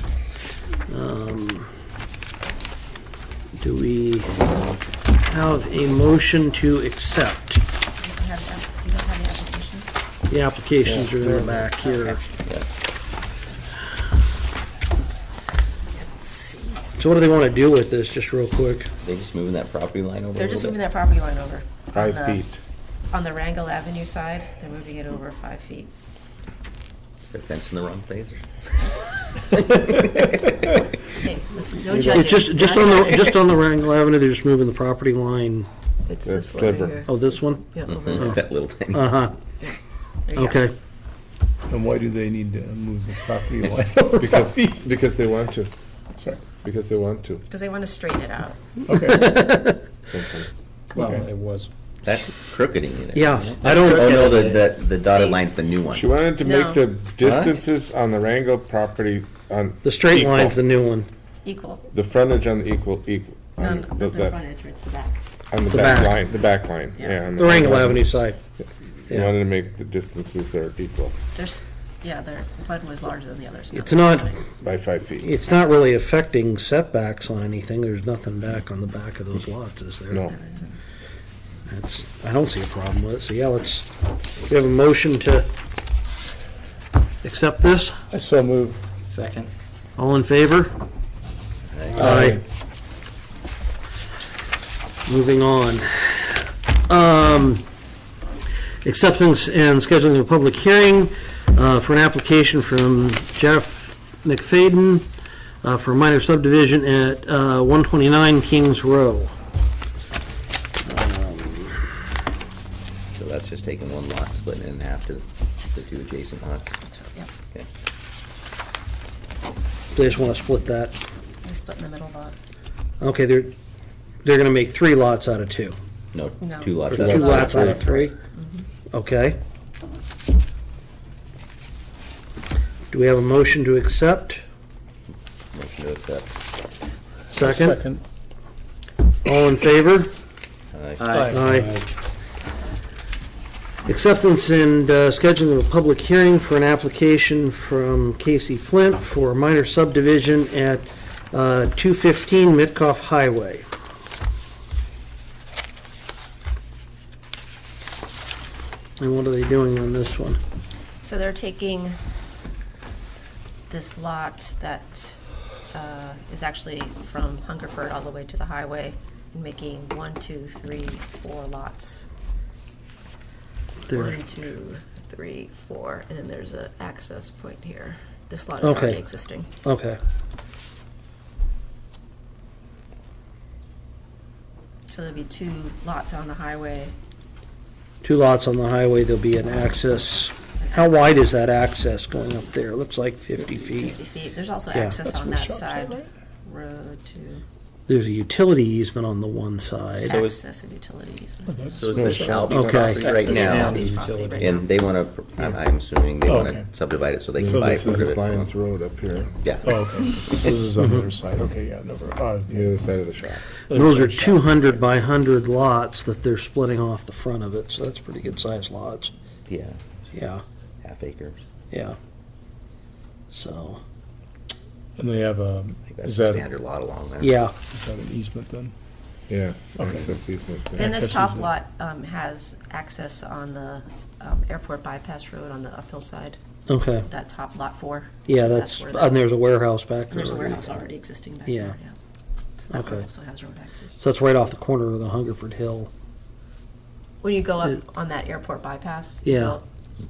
Do we have a motion to accept? You don't have the applications? The applications are in the back here. So what do they want to do with this, just real quick? They just moving that property line over? They're a just little moving bit? that property line over. 5 On the- feet. On the Wrangell Avenue side, they're moving it over 5 feet. Is there a fence in the wrong place? Hey, let's, no judging. It's just on the Wrangell Avenue, they're just moving the property line. It's That this one right sliver. here. Oh, this one? Yeah, over Mhm, there. That little thing. Uh-huh, There you go. okay. And why do they need to move the property line over Because, 5 feet? because they want to. Sorry. Because they want to. Because they want to straighten it out. Okay. Well, Okay. it was. That's crookeding it. Yeah, isn't it? I don't- Oh, no, the dotted See? line's the new one. She wanted to No. make the distances on the Wrangell property on. The straight equal. line's the new one. Equal. The frontage on the equal, No, on not the, the that- frontage, it's the back. on the The back back. line, the back line, Yeah. yeah. on The Wrangell Avenue side. They Yeah. wanted to make the distances there equal There's, yeah, one was larger than the others. It's not, by 5 feet. it's not really affecting setbacks on anything. There's nothing back on the back of those lots, is there? No. That's, I don't see a problem with it. So yeah, we have a motion to accept this. I so move. Second. All in favor? Aye. Moving on. Acceptance and scheduling of a public hearing for an application from Jeff McFadden for a minor subdivision at 129 Kings Row. So that's just taking one lot, splitting it in half to the two adjacent lots. Yep, Okay. They just want to split that. they split in the middle lot. Okay, they're going to make 3 lots out of 2. No, No. two lots. Or out 2 of lots three. out of 3? Okay. Do we have a motion to accept? Motion to accept. Second? All in favor? Aye. Aye. Acceptance and scheduling of a public hearing for an application from Casey Flint for a minor subdivision at 215 Mitkoff Highway. And what are they doing on this one? So they're taking this lot that is actually from Hungerford all the way to the highway and making 1, 2, 3, 4 lots. There. 1, 2, 3, 4, and then there's an access point here. This lot is Okay. already existing. Okay. So there'll be 2 lots on the highway. 2 lots on the highway, there'll be an access. How wide is that access going up there? It looks like 50 feet. 50 feet. There's also Yeah. access on that side road to There's a utility easement on the one side. So is- access and utilities. So is the Shelby Okay. property right This is now, Shelby's property right now. and they want to, I'm assuming they Oh, want to okay. subdivide it so they So can buy this is part of this it. Lions Road up here, Yeah. Oh, okay. This is on the other side. Okay, yeah, never. the other side of the shop. Those are 200 by 100 lots that they're splitting off the front of it, so that's pretty good sized lots. Yeah, Yeah, half acres. yeah. So, And they have a, I think that's is the that, standard lot along there. Yeah, is that an easement then? Yeah, Okay. access easement. yeah. And this Access top easement. lot has access on the airport bypass road on the uphill side, okay. that top lot 4. Yeah, So that's, where and there's a warehouse back there. there's a already. warehouse already existing back Yeah. there, yeah. So that one Okay. also has road access. So it's right off the corner of the Hungerford Hill. When you go It- up on that airport bypass. you Yeah. go-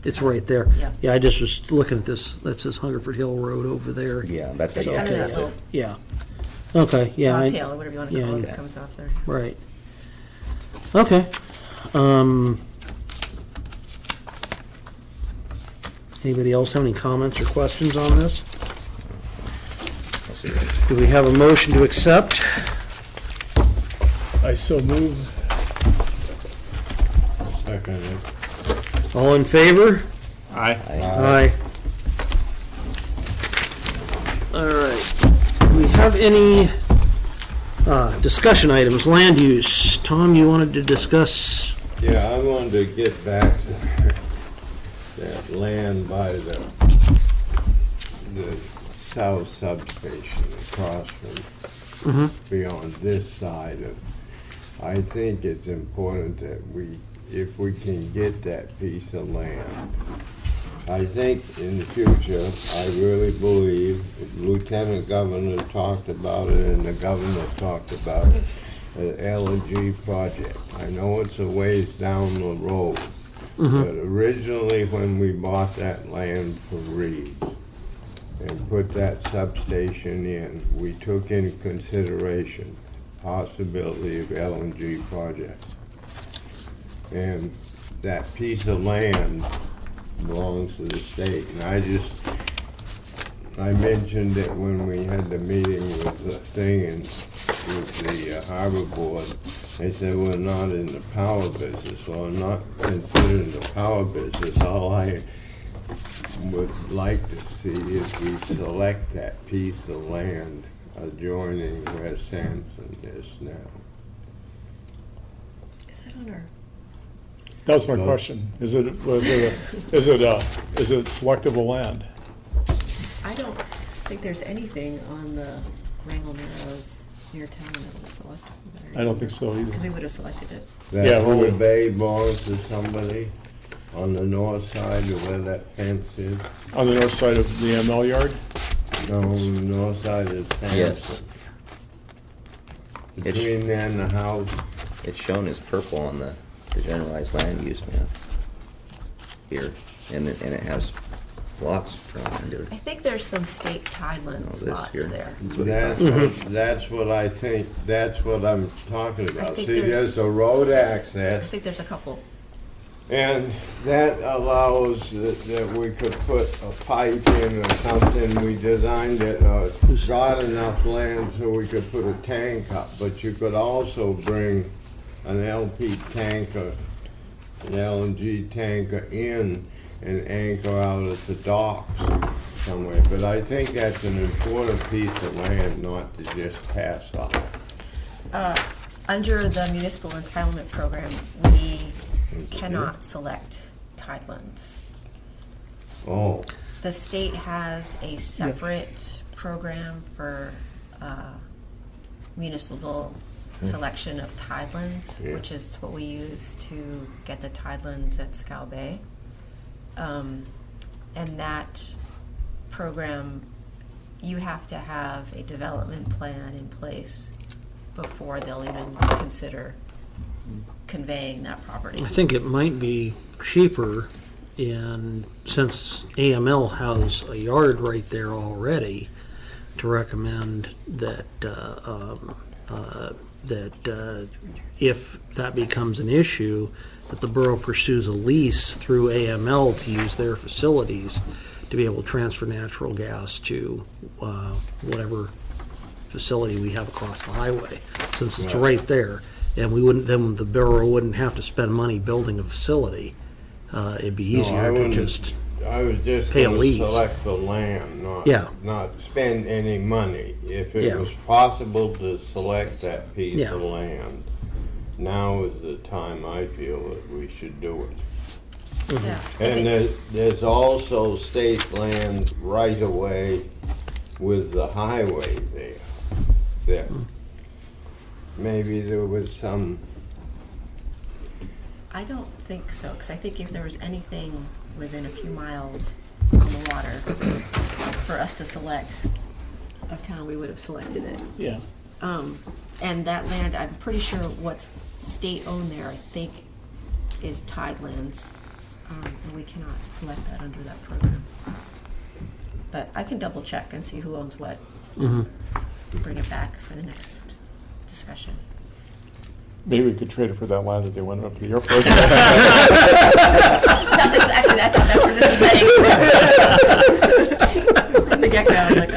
It's right there. Yeah. Yeah, I just was looking at this, that says Hungerford Hill Road over there. Yeah, that's It's the kind of that access. little Yeah. Okay, yeah, dogtail or whatever you want to call it yeah. that comes off there. right. Okay. Anybody else have any comments or questions on this? Do we have a motion to accept? I so move. Second, All in favor? Aye. Aye. All right. Do we have any discussion items, land use? Tom, you wanted to discuss? yeah, I wanted to get back to that land by the south substation across from, beyond this side of, I think it's important that if we can get that piece of land, I think in the future, I really believe, the Lieutenant Governor talked about it and the Governor talked about the LNG project. I know it's a ways down the road, but originally when we bought that land from Reed and put that substation in, we took into consideration possibility of LNG project. And that piece of land belongs to the state. And I mentioned it when we had the meeting with the thing and with the harbor board. They said, we're not in the power business. Well, I'm not considered in the power business. All I would like to see is we select that piece of land adjoining where Sampson is now. Is that on our? That was my No. question. Is it selectable land? I don't think there's anything on the Wrangell Narrows near town that was selected. I don't think so either. Because we would have selected it. Yeah, That we whole would. bay belongs to somebody on the north side of where that fence is. On the north side of the ML yard? No, north side is Yes. Sampson. Between there and the house, It's shown as purple on the generalized land use map here, and it has lots drawn into it. I think there's some state tidelands this lots here. there. That's what he's talking that's what I think, that's what I'm talking about. think See, there's- there's a road I access, think there's a couple. and that allows that we could put a pipe in or something. We designed it, got enough land so we could put a tank up, but you could also bring an LP tanker, an LNG tanker in and anchor out at the docks somewhere. But I think that's an important piece of land not to just pass off. Under the municipal entitlement program, we cannot select tidelands. Oh, The state has a separate program for municipal selection of tidelands, Yeah. which is what we use to get the tidelands at Scow Bay. And that program, you have to have a development plan in place before they'll even consider conveying that property. I think it might be cheaper, and since AML has a yard right there already, to recommend that, if that becomes an issue, that the borough pursues a lease through AML to use their facilities to be able to transfer natural gas to whatever facility we have across the highway, since it's right there. And we wouldn't, then the borough wouldn't have to spend money building a facility. It'd be No, I easier to wouldn't. just, I was just Pay a gonna lease. select the land, Yeah. not spend any money. If it Yeah. was possible to select that piece Yeah. of land, now is the time I feel that we should do it. Yeah, I And think there's also state land right away with the highway there, maybe there was some, I don't think so, because I think if there was anything within a few miles on the water for us to select of town, we would have selected it. Yeah. And that land, I'm pretty sure what's state-owned there, I think, is Tidelands, and we cannot select that under that program. But I can double-check and see who owns what. Bring it back for the next discussion. Maybe we could trade it for that land that they went up to the airport. Actually, that's where this is heading. From the get-go, I'm like,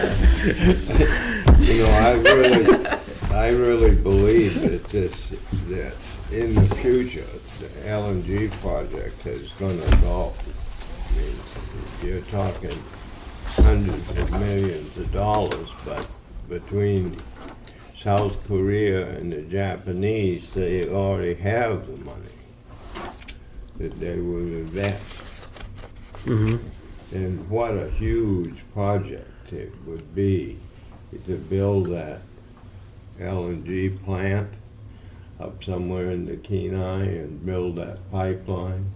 you know, I really believe that in the future, the LNG project is gonna go. I mean, you're talking hundreds of millions of dollars, but between South Korea and the Japanese, they already have the money that they will invest. And what a huge project it would be to build that LNG plant up somewhere in the Kenai and build that pipeline.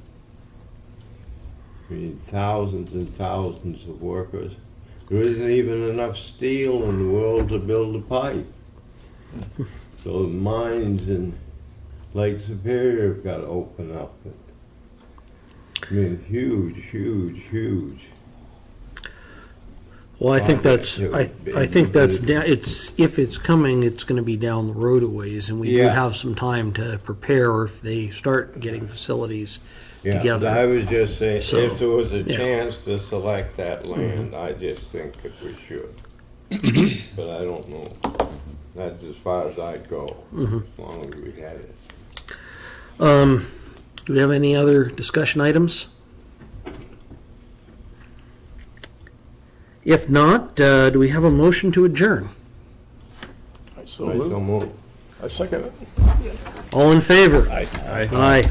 I mean, thousands and thousands of workers. There isn't even enough steel in the world to build a pipe. So the mines in Lake Superior have got to open up. I mean, huge, huge, huge. Well, I think that's, It I would be- think that's, it's, if it's coming, it's gonna be down the road a ways, and we do Yeah. have some time to prepare if they start getting facilities Yeah, together. I was just saying, So, if there was a yeah. chance to select that land, I just think that we should. But I don't know. That's as far as I'd go, as long as we had it. Do we have any other discussion items? If not, do we have a motion to adjourn? So I so move. I second it. All in favor? Aye. Aye.